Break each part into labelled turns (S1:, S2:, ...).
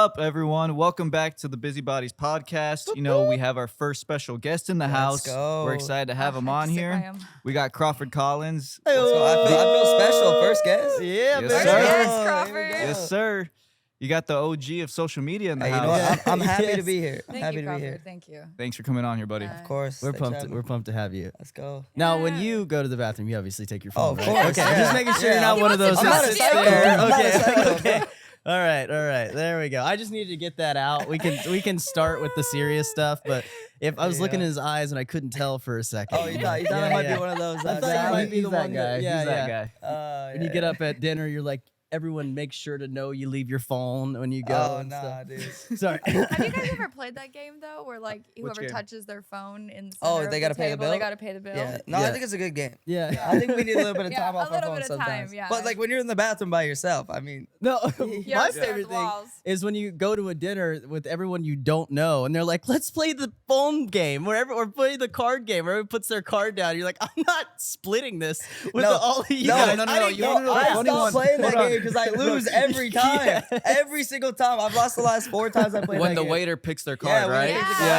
S1: up, everyone? Welcome back to the BusyBodies podcast. You know, we have our first special guest in the house.
S2: Go.
S1: We're excited to have him on here. We got Crawford Collins.
S2: I feel special. First guest.
S1: Yes,
S3: Yeah,
S1: sir.
S3: Yes,
S2: Crawford.
S1: Yes, sir. You got the OG of social media in the
S2: Hey, you
S1: house.
S2: know what? I'm happy
S3: Yes.
S2: to be here.
S3: Thank
S2: happy
S3: you,
S2: to be
S3: Crawford.
S2: here.
S3: Thank you.
S1: Thanks for coming on here, buddy.
S2: Of course.
S3: We're
S2: Thanks for
S3: pumped.
S2: having
S3: We're
S2: me.
S3: pumped to have you.
S2: Let's go.
S3: Now, when
S1: Yeah.
S3: you go to the bathroom, you obviously take your
S2: Oh,
S3: phone.
S2: of
S3: right?
S2: course.
S3: Okay,
S2: Yeah.
S3: just making sure you're not
S2: He
S3: one of those.
S2: I'm not a
S3: that
S2: psycho.
S3: sits there.
S2: I'm not a
S3: Okay,
S2: psycho.
S3: okay. All right. There we go. I just needed to get that out. We can start with the serious stuff, but if I was looking in his eyes and I couldn't tell for a second.
S2: Oh, you thought I might be one of those.
S3: I thought you might be
S1: He's
S3: the
S1: that
S3: one
S1: guy.
S3: that, yeah,
S1: He's that
S3: yeah.
S1: guy.
S3: When you get up at dinner, you're like, everyone make sure to know you leave your phone when you go.
S2: Oh,
S3: and
S2: nah,
S3: stuff.
S2: dude.
S3: Sorry.
S4: Have you guys ever played that game though, where like whoever
S1: game?
S4: touches their phone in the
S2: Oh,
S4: center
S2: they
S4: of
S2: gotta
S4: the
S2: pay the
S4: table, they
S2: bill?
S4: gotta pay the bill?
S2: Yeah. No,
S3: Yeah.
S2: I think it's a good game.
S3: Yeah.
S2: I think we need a little bit of
S4: Yeah,
S2: time
S4: a
S2: off our
S4: little
S2: phone
S4: bit of time,
S2: sometimes.
S4: yeah.
S2: But like when you're in the bathroom by yourself, I mean,
S3: No,
S4: Yeah,
S3: my
S4: stare at
S3: favorite
S4: the
S3: thing
S4: walls.
S3: is when you go to a dinner with everyone you don't know, and they're like, "Let's play the phone game," or play the card game. Where everyone puts their card down. You're like, "I'm not splitting this with
S2: No,
S3: all of you
S2: no,
S3: guys."
S1: no, no,
S3: I
S1: no,
S3: didn't
S1: you
S3: know-
S1: wanna know the
S2: I
S1: funny
S2: stopped
S1: one?
S2: playing that
S1: Hold on.
S2: game because I lose every time. Every single time. I've lost the last 4 times I played
S1: When
S2: that
S1: the
S2: game.
S1: waiter picks their
S2: Yeah,
S1: card,
S2: when
S1: right?
S2: he picks the
S3: Oh,
S2: I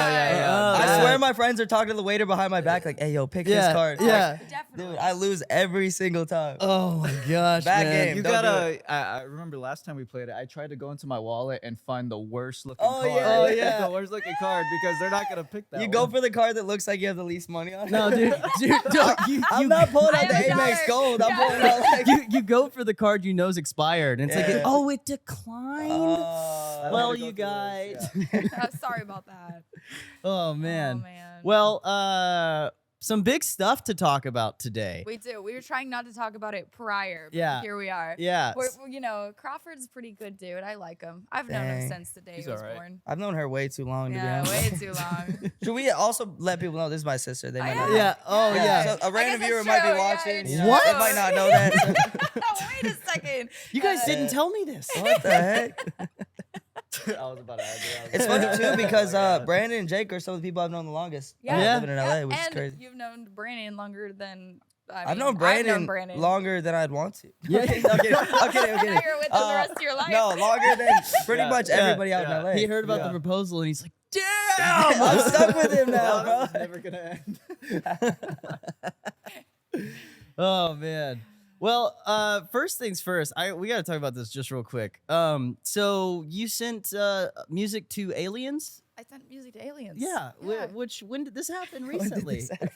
S3: yeah.
S2: swear my friends are talking to the waiter behind my back like, hey, yo, pick
S3: Yeah,
S2: his card.
S3: yeah.
S4: Definitely.
S2: Dude, I lose every single time.
S3: Oh my gosh,
S2: Bad
S3: man.
S2: game.
S1: You
S2: Don't
S1: gotta. I remember last time we played it. I tried to go into my wallet and find the worst looking
S2: Oh,
S1: card.
S2: yeah.
S3: Oh, yeah.
S1: the worst looking card because they're not gonna pick that.
S2: You go
S1: one.
S2: for the card that looks like you have the least money on it.
S3: No, dude, don't,
S2: I'm not pulling
S4: I
S2: out the
S4: have a
S2: Amex
S4: daughter.
S2: Gold. I'm
S4: Yeah.
S2: pulling out like.
S3: you go for the card you know's expired, and it's
S2: Yeah.
S3: like, oh, it declined.
S2: I
S3: Well,
S2: had to go
S3: you
S2: through
S3: guys.
S2: this,
S4: Sorry about that.
S3: Oh man.
S4: Oh man.
S3: Well, some big stuff to talk about today.
S4: We do. We were trying not to talk about it prior, but
S3: Yeah.
S4: here we are.
S3: Yeah.
S4: You know, Crawford's a pretty good dude. I like him. I've known him
S2: Dang.
S4: since the day
S1: He's
S4: he was
S1: alright.
S4: born.
S2: I've known her way too long, to be
S4: Yeah,
S2: honest.
S4: way too long.
S2: Should we also let people know this is my sister? They might not know.
S3: Yeah. Oh yeah.
S2: So a random
S4: that's
S2: viewer might be
S4: true, yeah,
S2: watching.
S4: it's
S2: you know,
S3: What?
S2: They might not know that.
S4: Wait a second.
S3: You guys
S4: Uh,
S3: didn't tell me this.
S2: What the heck?
S1: I was about to add that.
S2: It's funny too because Brandon and Jake are some of the people I've known the longest.
S4: Yeah.
S2: Living in LA, which is
S4: and
S2: crazy.
S4: you've known Brandon longer than
S2: I've known Brandon longer than I'd want to.
S3: Yeah.
S2: Okay, I'm kidding.
S4: Now you're with him the rest of your life.
S2: No, longer than pretty
S1: Yeah,
S2: much
S3: yeah,
S2: everybody out
S1: yeah.
S2: in LA.
S3: He heard about
S1: Yeah.
S3: the proposal and he's like, damn.
S2: I'm stuck with him now,
S1: This is
S2: bro.
S1: never gonna end.
S3: Oh man. Well, first things first. We got to talk about this just real quick. So you sent music to aliens?
S4: I sent music to aliens.
S3: Yeah.
S4: Yeah.
S3: When did this happen
S2: When did
S3: recently?
S2: this happen?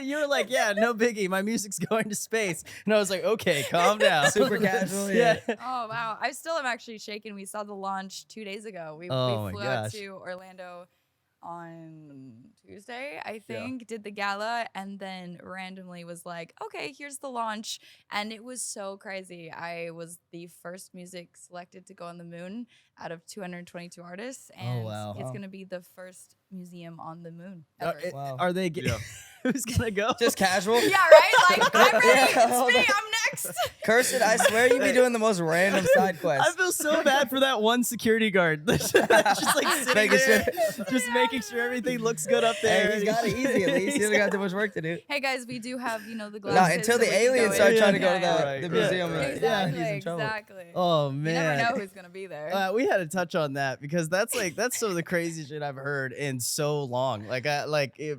S3: You were like, yeah, no biggie. My music's going to space, and I was like, okay, calm down.
S2: Super casual,
S3: Yeah.
S4: Oh wow, I still am actually shaking. We saw the launch 2 days ago. We
S3: Oh, my
S4: flew out
S3: gosh.
S4: to Orlando on Tuesday, I think, did the gala, and then randomly was like, okay, here's the launch. And it was so crazy. I was the first music selected to go on the moon out of 222 artists. And
S3: wow.
S4: it's
S2: Wow.
S4: going to be the first museum on the moon
S3: Are,
S4: ever.
S2: Wow.
S3: are they?
S1: Yeah.
S3: Who's gonna go?
S2: Just casual.
S4: Yeah, right? Like, I'm ready.
S2: Yeah,
S4: It's me. I'm next.
S2: Kirsten, I swear you be doing the most random side
S3: I
S2: quests.
S3: feel so bad for that one security guard. That's just like sitting
S2: Making
S3: there,
S2: sure-
S3: just making sure everything looks good up there.
S2: Hey, he's got it easy at least. He doesn't got too much work to do.
S4: Hey guys, we do have, the
S2: No,
S4: glasses.
S2: until
S4: that
S2: the
S4: we can
S2: aliens
S4: go
S2: start
S4: in.
S2: trying to go to
S4: Yeah,
S1: Right,
S2: the
S1: right,
S2: museum.
S1: right.
S2: Yeah,
S4: Exactly,
S2: he's in trouble.
S4: exactly.
S3: Oh
S4: You
S3: man.
S4: never know who's gonna be there.
S3: We had to touch on that because that's some of the crazy shit I've heard in so long.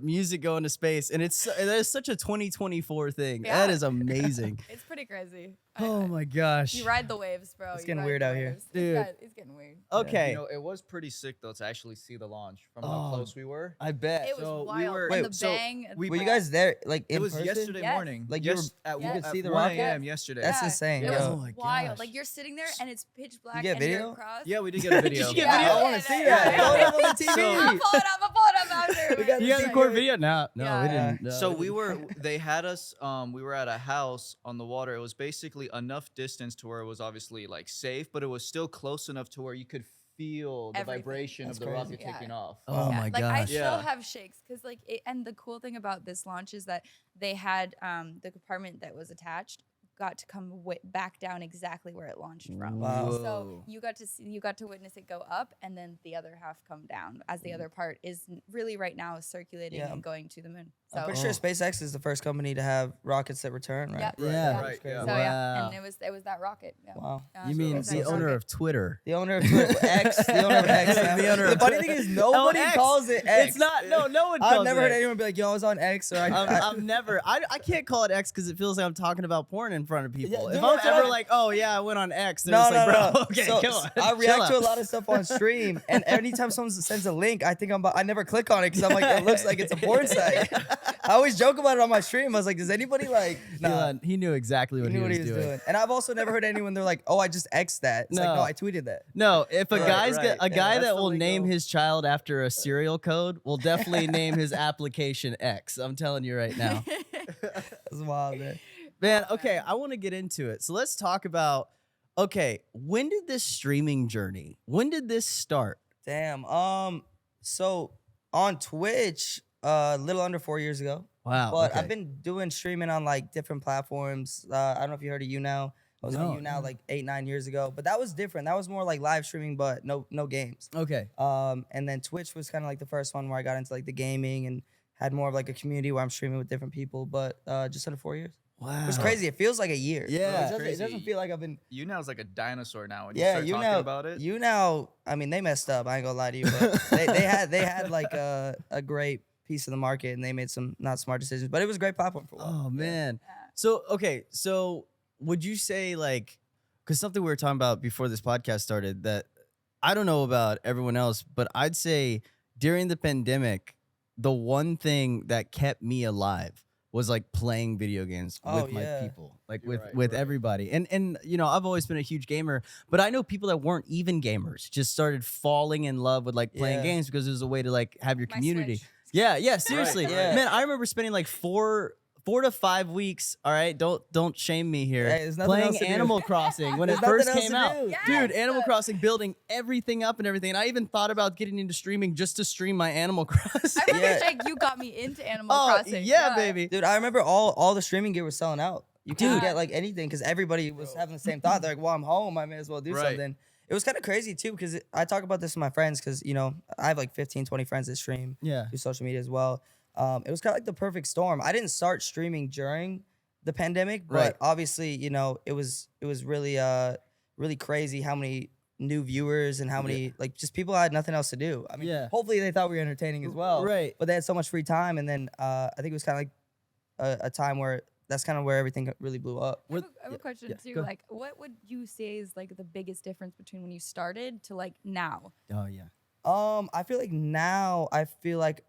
S3: Music going to space, and that is such a 2024 thing.
S4: Yeah.
S3: That is amazing.
S4: It's pretty crazy.
S3: Oh my gosh.
S4: You ride the waves, bro.
S2: It's
S4: You
S2: getting
S4: ride
S2: weird
S4: the
S2: out here.
S4: waves.
S3: Dude.
S4: It's getting weird.
S3: Okay.
S1: You know, it was pretty sick though to actually see the launch from
S3: Oh,
S1: how close we were.
S3: I bet.
S4: It was
S1: So we
S4: wild.
S1: were-
S4: and
S2: Wait,
S4: the
S1: so
S4: bang.
S1: we-
S2: Were you guys there, like in
S1: It was
S2: person?
S1: yesterday
S4: Yes.
S1: morning.
S2: Like, you
S1: at,
S2: you could
S1: at
S2: see the
S1: 1
S2: rocket?
S1: a.m. yesterday.
S2: That's insane,
S4: It
S2: yo.
S3: Oh
S4: was
S3: my
S4: wild.
S3: gosh.
S4: Like you're sitting there and it's pitch black
S2: get
S4: and
S2: video?
S4: you're across.
S1: Yeah, we did get a video.
S3: Did you get
S2: Yeah,
S3: video?
S2: I want to see that. Throw it up on the TV.
S4: I'll pull it up after.
S2: We got
S3: You
S2: Yeah.
S3: guys record video? No, we
S4: Yeah.
S3: didn't. No,
S1: So
S3: we
S1: they had us, we were at a house on the water. It was basically enough distance to where it was obviously like safe, but it was still close enough to where you could feel the
S4: Everything.
S1: vibration
S2: That's
S1: of the
S2: crazy.
S1: rocket
S4: Yeah.
S1: taking off.
S3: Oh
S4: Yeah,
S3: my
S4: like I
S3: gosh.
S4: still
S1: Yeah.
S4: have shakes because and the cool thing about this launch is that they had the compartment that was attached got to come back down exactly where it launched from.
S2: Wow.
S4: So you got to witness it go up, and then the other half come down, as the other part is really right now circulating
S2: Yeah.
S4: and going to the moon. So
S2: I'm pretty sure SpaceX is the first company to have rockets that return, right?
S4: Yep.
S3: Yeah.
S1: Right, yeah.
S4: So
S3: Wow.
S4: yeah, and it was that rocket. Yeah.
S2: Wow.
S3: You
S4: So
S3: mean
S4: it was
S3: the
S4: that
S3: owner
S4: rocket.
S3: of Twitter?
S2: The owner of Twitter, X. The owner of X.
S3: The owner
S2: The
S3: of
S2: funny
S3: Twitter.
S2: thing is, nobody
S3: X.
S2: calls it X.
S3: It's not. No one calls
S2: I've never
S3: it
S2: heard
S3: X.
S2: anyone be like, "Yo, I was on X." Or
S3: I'm never. I can't call it X because it feels like I'm talking about porn in front of people.
S2: Yeah,
S3: if
S2: dude,
S3: I'm
S2: that's what
S3: ever
S2: I-
S3: like, oh yeah, I went on X, they're
S2: No,
S3: just
S2: no,
S3: like, bro,
S2: no.
S3: okay,
S2: So,
S3: come on.
S2: I
S3: chill
S2: react to a
S3: out.
S2: lot of stuff on stream, and anytime someone sends a link, I think I never click on it because I'm like, it looks like it's a porn site. I always joke about it on my stream. I was like, does anybody like? Nah,
S3: Elon, he knew exactly what
S2: he knew what
S3: he was doing.
S2: And I've also never heard anyone. They're like, oh, I just X'd that. It's like,
S3: No.
S2: no, I tweeted that.
S3: No, if a
S1: Right,
S3: guy's
S1: right.
S3: a guy
S2: that's
S3: that
S2: the
S3: will name
S2: lingo.
S3: his child after a serial code will definitely name his application X. I'm telling you right now.
S2: That's wild, man.
S3: Man, okay, I want to get into it. So let's talk about, okay, when did this streaming journey, when did this start?
S2: Damn. So on Twitch, a little under 4 years ago.
S3: Wow.
S2: But
S3: okay.
S2: I've been doing streaming on like different platforms. I don't know if you heard of YouNow. I was
S3: No.
S2: on YouNow like 8-9 years ago, but that was different. That was more like live streaming, but no games.
S3: Okay.
S2: And then Twitch was kind of like the first one where I got into like the gaming and had more of like a community where I'm streaming with different people. But just under 4 years.
S3: Wow.
S2: It was crazy. It feels like a year.
S3: Yeah.
S2: It doesn't
S1: Crazy.
S2: feel like I've been.
S1: You now is like a dinosaur now. When
S2: Yeah,
S1: you start talking about it.
S2: YouNow. I mean, they messed up. I ain't gonna lie to you, but they had like a great piece of the market and they made some not smart decisions, but it was a great platform for a while.
S3: Oh man.
S4: Yeah.
S3: So okay, so would you say like, because something we were talking about before this podcast started that I don't know about everyone else, but I'd say during the pandemic, the one thing that kept me alive was like playing video games
S2: Oh,
S3: with my
S2: yeah.
S3: people, like
S1: You're
S3: with
S1: right,
S3: with
S1: you're right.
S3: everybody. And you know, I've always been a huge gamer, but I know people that weren't even gamers just started falling in love with like playing
S2: Yeah.
S3: games because it was a way to like have your
S4: My
S3: community.
S4: Switch.
S3: Yeah, seriously.
S2: right.
S3: Man, I remember spending like 4 to 5 weeks, all right? Don't shame me here.
S2: Hey, there's nothing
S3: playing
S2: else to do.
S3: Animal Crossing when it
S2: There's
S3: first
S2: nothing
S3: came
S2: else
S3: out.
S2: to do.
S3: Dude,
S4: Yes!
S3: Animal Crossing, building everything up and everything. And I even thought about getting into streaming just to stream my Animal Crossing.
S4: I remember,
S2: Yeah.
S4: Jake, you got me into Animal
S3: Oh,
S4: Crossing.
S3: yeah, baby.
S2: Dude, I remember all the streaming gear was selling out. You couldn't
S4: Yeah.
S2: get like anything because everybody was having the same thought. They're like, well, I'm home. I may as well do
S1: Right.
S2: something. It was kind of crazy too because I talk about this with my friends because, you know, I have like 15, 20 friends that stream,
S3: Yeah.
S2: do social media as well. It was kind of like the perfect storm. I didn't start streaming during the pandemic, but
S3: Right.
S2: obviously, you know, it was really really crazy how many new viewers and how many like just people had nothing else to do. I mean,
S3: Yeah.
S2: hopefully they thought we were entertaining as well.
S3: Right.
S2: But they had so much free time, and then I think it was kind of like a time where that's kind of where everything really blew up.
S4: I have a question
S3: yeah,
S4: too.
S3: go.
S4: Like, what would you say is like the biggest difference between when you started to like now?
S3: Oh, yeah.
S2: I feel like now I feel like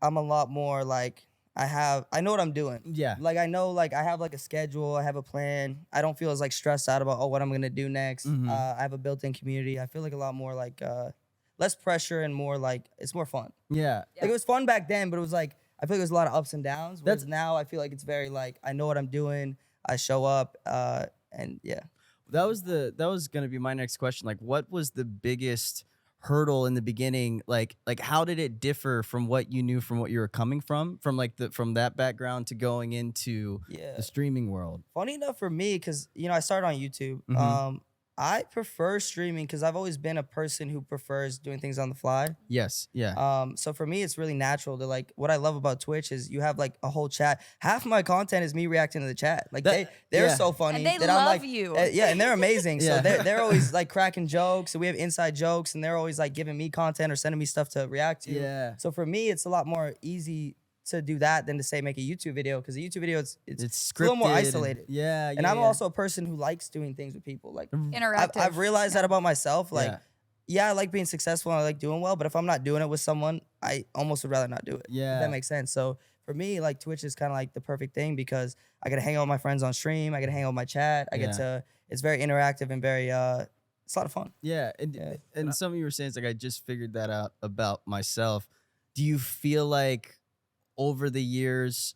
S2: I'm a lot more like I know what I'm doing.
S3: Yeah.
S2: Like I know like I have like a schedule, I have a plan. I don't feel as like stressed out about what I'm gonna do next.
S3: Mhm.
S2: I have a built-in community. I feel like a lot more like less pressure and more like it's more fun.
S3: Yeah.
S2: Like it was fun back then, but it was like I feel like there's a lot of ups and downs. Whereas
S3: That's-
S2: now I feel like it's very like I know what I'm doing. I show up, and yeah.
S3: That was gonna be my next question. Like, what was the biggest hurdle in the beginning? Like how did it differ from what you knew from what you were coming from like from that background to going into
S2: Yeah.
S3: the streaming world?
S2: Funny enough for me, because you know I started on YouTube.
S3: Mhm.
S2: I prefer streaming because I've always been a person who prefers doing things on the fly.
S3: Yes. Yeah.
S2: So for me, it's really natural to like. What I love about Twitch is you have like a whole chat. Half my content is me reacting to the chat. Like
S3: That-
S2: they're
S3: yeah.
S2: so funny
S4: And they
S2: that I'm
S4: love
S2: like,
S4: you.
S2: yeah, and they're amazing.
S3: Yeah.
S2: So they're always like cracking jokes, and we have inside jokes, and they're always like giving me content or sending me stuff to react to.
S3: Yeah.
S2: So for me, it's a lot more easy to do that than to say make a YouTube video because a YouTube video it's
S3: It's
S2: a little more
S3: scripted and-
S2: isolated.
S3: yeah.
S2: and I'm also a person who likes doing things with people. Like
S4: Interactive.
S2: I've realized that about myself. Like,
S3: Yeah.
S2: yeah, I like being successful and I like doing well, but if I'm not doing it with someone, I almost would rather not do it.
S3: Yeah.
S2: If that makes sense. So for me, like Twitch is kind of like the perfect thing because I get to hang out with my friends on stream. I get to hang out with my chat. I get to. It's very interactive and very. It's a lot of fun.
S3: Yeah, and
S2: Yeah.
S3: and some of you were saying it's like I just figured that out about myself. Do you feel like over the years,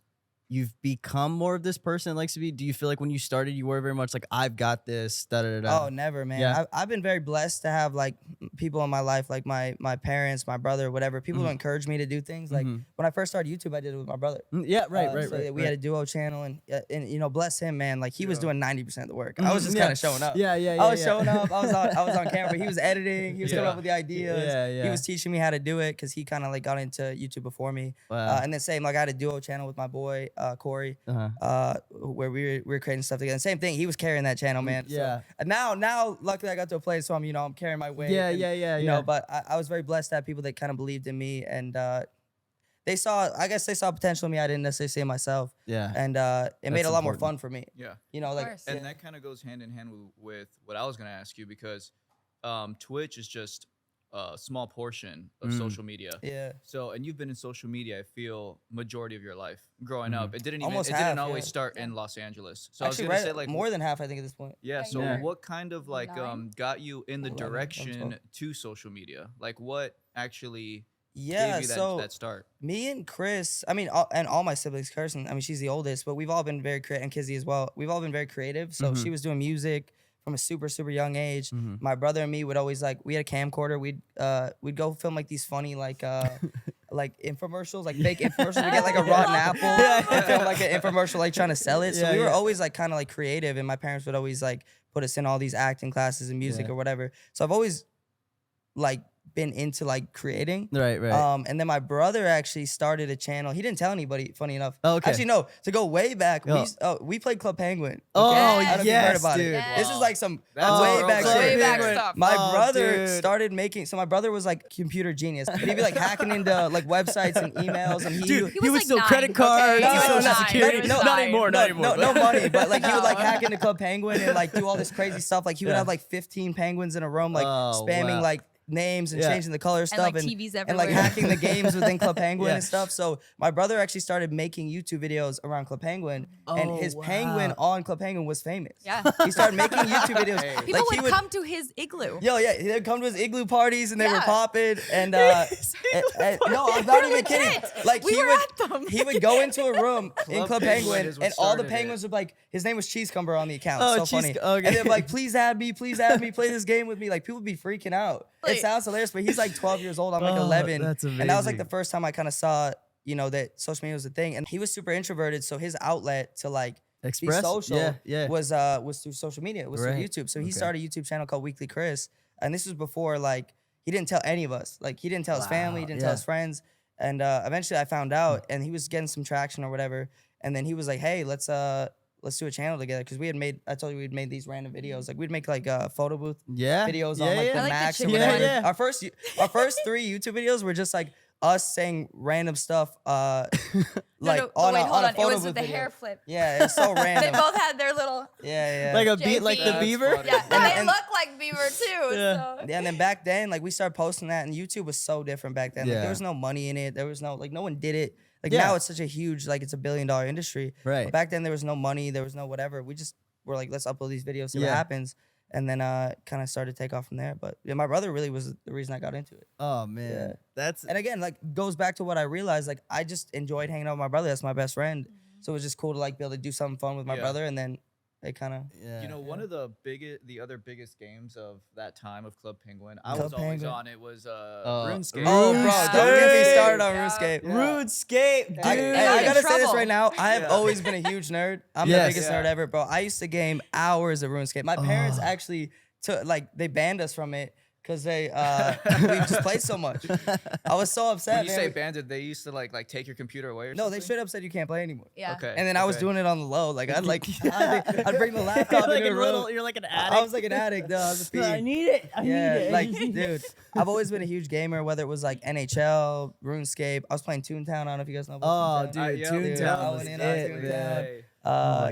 S3: you've become more of this person that likes to be? Do you feel like when you started, you were very much like, I've got this, da da da?
S2: Oh, never, man.
S3: Yeah.
S2: I've been very blessed to have like people in my life, like my parents, my brother, whatever. People who encourage me to do things. Like when I first started YouTube, I did it with my brother.
S3: Yeah, right.
S2: So we had a duo channel, and you know, bless him, man. Like he was doing 90% of the work. I
S3: Mhm,
S2: was just
S3: yeah.
S2: kind of showing up.
S3: Yeah.
S2: I was showing up. I was on camera. He was editing. He was coming up with the ideas.
S3: Yeah.
S2: He was teaching me how to do it because he kind of like got into YouTube before me.
S3: Wow.
S2: And then same, like I had a duo channel with my boy Corey, where we were creating stuff together. And same thing. He was carrying that channel, man.
S3: Yeah.
S2: So, and now, luckily, I got to a place, so I'm carrying my weight.
S3: Yeah,
S2: and,
S3: yeah.
S2: You know, but I was very blessed to have people that kind of believed in me, and they saw potential in me I didn't necessarily see in myself.
S3: Yeah.
S2: And it made it a lot more
S3: important.
S2: fun for me.
S1: Yeah.
S2: You know, like
S4: course.
S1: And that kind of goes hand in hand with what I was going to ask you, because Twitch is just a small portion of social media.
S2: yeah.
S1: So, and you've been in social media, I feel, majority of your life growing up. It didn't
S2: Almost
S1: didn't
S2: half,
S1: always
S2: yeah.
S1: start in Los Angeles. So
S2: Actually,
S1: I was gonna say like
S2: more than half, I think, at this point.
S1: yeah.
S4: Yeah,
S1: So
S2: yeah.
S1: what kind of like
S4: 9?
S1: got you in the
S2: 11, I'm
S1: direction
S2: 12.
S1: to social media? Like what actually
S2: Yeah.
S1: gave you
S2: So
S1: that start?
S2: me and Chris, I mean, and all my siblings, Kirsten, I mean, she's the oldest, but we've all been very creative, and Kizzy as well. We've all been very creative. So she was doing music from a super young age. My brother and me would always like, we had a camcorder. We'd go film like these funny like infomercials, like fake infomercials. We get like a rotten apple and film like an infomercial, like trying to sell it. So we were always like kind of like creative, and my parents would always like put us in all these acting classes and music or whatever. So I've always like been into like creating.
S3: Right.
S2: And then my brother actually started a channel. He didn't tell anybody, funny enough.
S3: Oh, okay.
S2: Actually, no, to go way back,
S3: Oh.
S2: we played Club Penguin.
S3: Oh,
S2: I don't know if you've heard
S3: yes,
S2: about
S3: dude.
S2: it. This is like some
S1: That's
S2: way
S1: a
S2: back
S1: throwback.
S2: shit.
S4: Way back stuff.
S2: My
S3: Oh,
S2: brother
S3: dude.
S2: started making, so my brother was like computer genius. But he'd be like hacking into like websites and emails, and
S3: Dude,
S4: He
S3: he
S4: was
S3: would
S4: like
S3: steal
S4: 9,
S3: credit
S4: okay?
S3: cards,
S2: He was
S3: social
S2: 9.
S3: security.
S4: He was
S3: Not
S4: 9.
S3: anymore.
S2: No money, but like he would like
S4: No.
S2: hack into Club Penguin and like do all this crazy stuff. Like he would
S3: Yeah.
S2: have like 15 penguins in a room, like
S3: Oh,
S2: spamming
S3: wow.
S2: like names and
S3: Yeah.
S2: changing the color
S4: And
S2: stuff
S4: like TVs
S2: and like
S4: everywhere.
S2: hacking the games within Club Penguin
S3: Yeah.
S2: and stuff. So my brother actually started making YouTube videos around Club Penguin, and
S3: Oh,
S2: his
S3: wow.
S2: penguin on Club Penguin was famous.
S4: Yeah.
S2: He started making YouTube videos.
S1: Hey.
S4: People
S2: he
S4: would come to his igloo.
S2: Yo, yeah, they'd come to his igloo parties and they were
S4: Yeah.
S2: popping. And no, I'm not even kidding.
S4: legit.
S2: Like
S4: We
S2: he
S4: were
S2: would,
S4: at them.
S2: he would go into a room in
S1: Club
S2: Club
S1: Penguin
S2: Penguin,
S1: is what
S2: and all the
S1: started
S2: penguins would like. His name was Cheesecumber on the account.
S3: Oh,
S2: So funny.
S3: okay.
S2: And they're like, please add me, play this game with me. Like people would be freaking out. It
S4: Wait.
S2: sounds hilarious, but he's like 12 years old. I'm like
S3: Oh,
S2: 11.
S3: that's
S2: And that was like
S3: amazing.
S2: the first time I kind of saw, you know, that social media was a thing. And he was super introverted, so his outlet to like
S3: Express?
S2: be social
S3: Yeah.
S2: was through social media. It was through
S3: Right.
S2: YouTube. So he
S3: Okay.
S2: started a YouTube channel called Weekly Chris, and this was before like he didn't tell any of us. Like he didn't tell his family, he
S3: Wow,
S2: didn't
S3: yeah.
S2: tell his friends. And eventually I found out, and he was getting some traction or whatever. And then he was like, "Hey, let's do a channel together," because we had made. I told you we'd made these random videos. Like we'd make like photo booth
S3: Yeah.
S2: videos
S3: yeah,
S2: on like
S3: yeah.
S2: the
S4: I like the
S2: Max or
S4: chicken
S2: whatever.
S3: one. Yeah, yeah.
S2: Our first 3 YouTube videos were just like us saying random stuff, like on
S4: wait,
S2: a
S4: hold on.
S2: photo
S4: It was
S2: booth
S4: with the
S2: video.
S4: hair flip.
S2: Yeah, it's so
S4: They
S2: random.
S4: both had their little.
S2: Yeah.
S3: Like a beat, like the
S4: JP.
S3: beaver.
S1: That's
S4: Yeah,
S1: funny.
S4: and they
S2: and-
S4: look like beaver too.
S3: Yeah.
S4: So.
S2: Yeah, and then back then, like we started posting that, and YouTube was so different back then. Like
S3: Yeah.
S2: there was no money in it. There was no like no one did it. Like
S3: Yeah.
S2: now it's such a huge like it's a $1 billion industry.
S3: Right.
S2: But back then there was no money. There was no whatever. We just were like, let's upload these videos, see what
S3: Yeah.
S2: happens, and then kind of started to take off from there. But yeah, my brother really was the reason I got into it.
S3: Oh man,
S2: Yeah.
S3: that's
S2: And again, like goes back to what I realized. Like I just enjoyed hanging out with my brother. That's my best friend. So it was just cool to like be able to do something fun with my
S1: Yeah.
S2: brother, and then it kind of
S3: yeah.
S1: You know, one of the other biggest games of that time of Club Penguin, I
S2: Club
S1: was always
S2: Penguin.
S1: on it, was RuneScape.
S2: Oh, bro,
S3: RuneScape.
S2: don't get me started on
S4: Yeah.
S2: RuneScape.
S3: RuneScape, dude.
S2: I
S4: They got in
S2: gotta say this
S4: trouble.
S2: right now. I have
S1: Yeah.
S2: always been a huge nerd. I'm
S3: Yes.
S2: the biggest nerd ever, bro. I used to game hours of RuneScape. My parents actually took they banned us from it because they we just played so much. I was so upset.
S1: When you
S2: man.
S1: say banded, they used to like take your computer away or
S2: No,
S1: something?
S2: they straight up said you can't play anymore.
S4: Yeah.
S1: Okay.
S2: And then I was doing it on the low. Like I'd I'd bring the laptop
S3: You're like
S2: into
S3: a
S2: a room.
S3: little. You're like an addict.
S2: I was like an addict, though. I was a fiend.
S3: I need it. I
S2: Yeah,
S3: need it.
S2: like, dude, I've always been a huge gamer, whether it was like NHL, RuneScape. I was playing Toontown. I don't know if you guys know about
S3: Oh,
S2: Toontown.
S3: dude,
S1: yeah.
S3: Toontown
S2: Dude, I
S3: was
S2: went in
S3: it,
S2: on
S3: man.
S2: Toontown.
S1: Hey.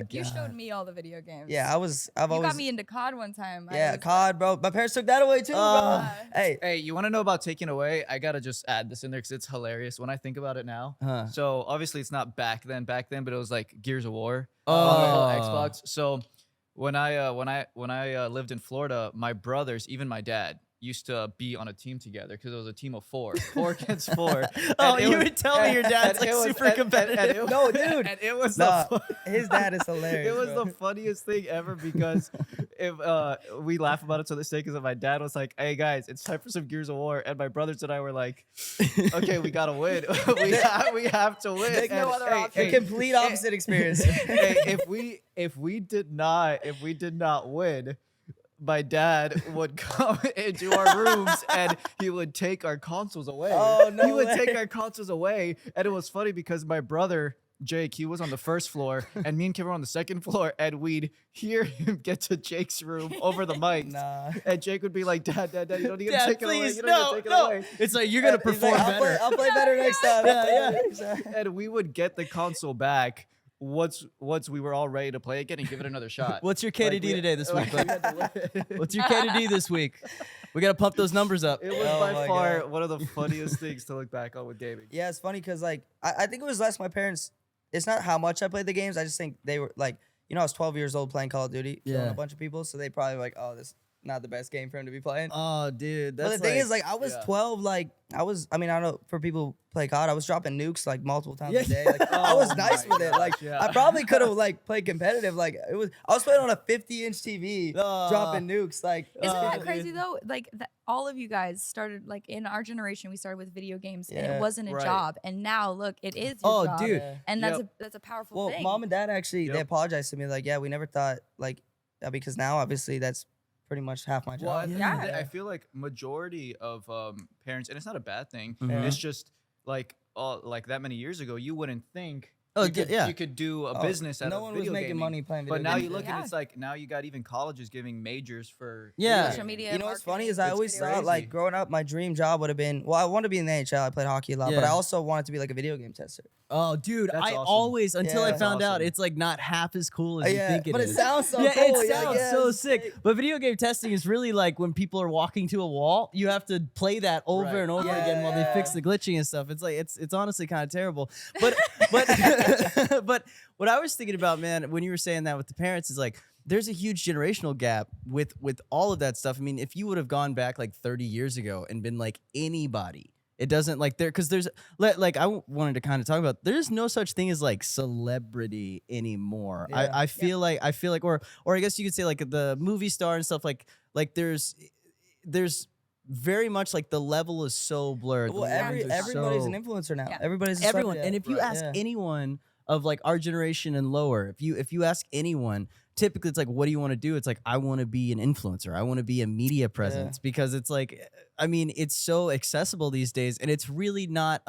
S4: You showed me all the video games.
S2: Yeah, I've
S4: You
S2: always.
S4: got me into COD one time.
S2: Yeah, COD, bro. My parents took that away too, bro. Hey,
S1: Hey, you want to know about taking away? I gotta just add this in there because it's hilarious when I think about it now.
S3: Huh.
S1: So obviously it's not back then, but it was like Gears of War
S3: Oh.
S1: on the whole Xbox. So when I lived in Florida, my brothers, even my dad, used to be on a team together because it was a team of four against four.
S3: Oh,
S1: And it
S3: you
S1: was-
S3: were telling me your dad's
S1: and
S3: like
S1: it was-
S3: super
S1: and
S3: competitive.
S1: it was-
S2: No, dude.
S1: And it was
S2: Nah,
S1: the
S2: his dad is hilarious.
S1: It was
S2: bro.
S1: the funniest thing ever because if we laugh about it to this day because my dad was like, "Hey guys, it's time for some Gears of War," and my brothers and I were like, "Okay, we gotta win. we have to win."
S4: There's no
S1: And,
S4: other
S1: hey,
S4: option.
S2: A
S1: hey,
S2: complete opposite experience.
S1: hey, if we did not win, my dad would come into our rooms and he would take our consoles away.
S2: Oh, no
S1: He would take
S2: way.
S1: our consoles away, and it was funny because my brother Jake, he was on the first floor, and me and Kim were on the second floor, and we'd hear him get to Jake's room over the mic.
S2: Nah.
S1: And Jake would be like, "Dad, you don't need to
S3: Dad,
S1: take it away.
S3: please,
S1: You don't need to take it away."
S3: It's like you're gonna
S2: He's
S3: perform
S2: like,
S3: better.
S2: I'll play better next time.
S3: Yeah,
S2: I'll play
S3: yeah.
S2: better next time.
S1: And we would get the console back once we were all ready to play again and give it another shot.
S3: What's your KDD
S1: Like, we-
S3: today this week?
S1: like,
S3: bud?
S1: we had to win.
S3: What's your KDD this week? We gotta pump those numbers up.
S1: It was
S2: Oh
S1: by
S2: my
S1: far
S2: God.
S1: one of the funniest things to look back on with gaming.
S2: Yeah, it's funny because like I think it was less my parents. It's not how much I played the games. I just think they were like, I was 12 years old playing Call of Duty, killing
S3: Yeah.
S2: a bunch of people. So they probably were like, oh, this is not the best game for him to be playing.
S3: Oh, dude,
S2: But
S3: that's
S2: the thing is, like, I was
S1: yeah.
S2: 12. Like, I mean, I don't know for people who play COD, I was dropping nukes like multiple times
S3: Yeah.
S2: a day. Like, I was
S1: Oh
S2: nice
S1: my
S2: with it.
S1: gosh,
S2: Like,
S1: yeah.
S2: I probably could have like played competitive. Like, I was playing on a 50-inch TV, dropping nukes. Like,
S4: Isn't that
S3: dude.
S4: crazy though? Like all of you guys started like in our generation. We started with video games, and
S2: Yeah.
S4: it wasn't a
S1: Right.
S4: job. And now look, it is. Your
S3: Oh,
S4: job,
S3: dude.
S2: yeah.
S4: and
S1: Yep.
S4: that's a powerful
S2: Well,
S4: thing.
S2: mom and dad actually they
S1: Yep.
S2: apologized to me. Like, yeah, we never thought like because now obviously that's pretty much half my
S1: Well,
S2: job.
S4: Yeah.
S1: I feel like majority of parents, and it's not a bad thing.
S3: Mhm.
S1: It's just like that many years ago, you wouldn't think
S3: Oh,
S1: you could,
S3: yeah.
S1: you could do a
S2: Oh,
S1: business out
S2: no
S1: of
S2: one
S1: video
S2: was making
S1: gaming.
S2: money playing video
S1: But now
S2: games.
S1: you look
S4: Yeah.
S1: and it's like now you got even colleges giving majors for
S3: Yeah.
S4: social media.
S2: You know what's funny is
S4: marketing,
S2: I always
S1: it's
S2: thought
S1: crazy.
S2: like growing up, my dream job would have been I wanted to be in the NHL. I played hockey a lot, but
S3: Yeah.
S2: I also wanted to be like a video game tester.
S3: Oh, dude,
S1: That's
S3: I
S1: awesome.
S3: always until I
S2: Yeah.
S3: found out
S1: Awesome.
S3: it's like not half as cool as you
S2: Yeah,
S3: think it
S2: but
S3: is.
S2: it sounds so
S3: yeah,
S2: cool.
S3: it
S2: Yeah,
S3: sounds
S2: yeah,
S3: so
S2: it's
S3: sick. But video game testing is really like when people are walking to a wall, you have to play that over
S1: Right.
S3: and over
S2: Yeah,
S3: again while they
S2: yeah.
S3: fix the glitching and stuff. It's like it's honestly kind of terrible. But but but what I was thinking about, man, when you were saying that with the parents is like there's a huge generational gap with all of that stuff. I mean, if you would have gone back like 30 years ago and been like anybody, it doesn't like there because there's like I wanted to kind of talk about there's no such thing as like celebrity anymore.
S2: Yeah.
S3: I feel like or I guess you could say like the movie star and stuff like there's very much like the level is so blurred.
S2: Well,
S3: The lines are
S2: everybody's
S3: so-
S2: an influencer now.
S4: Yeah.
S2: Everybody's a
S3: everyone.
S2: celebrity.
S3: And if you
S1: Right.
S3: ask
S2: Yeah.
S3: anyone of like our generation and lower, if you ask anyone, typically it's like, what do you want to do? It's like, I want to be an influencer. I want to be a media presence because it's like, I mean, it's so accessible these days, and it's really not.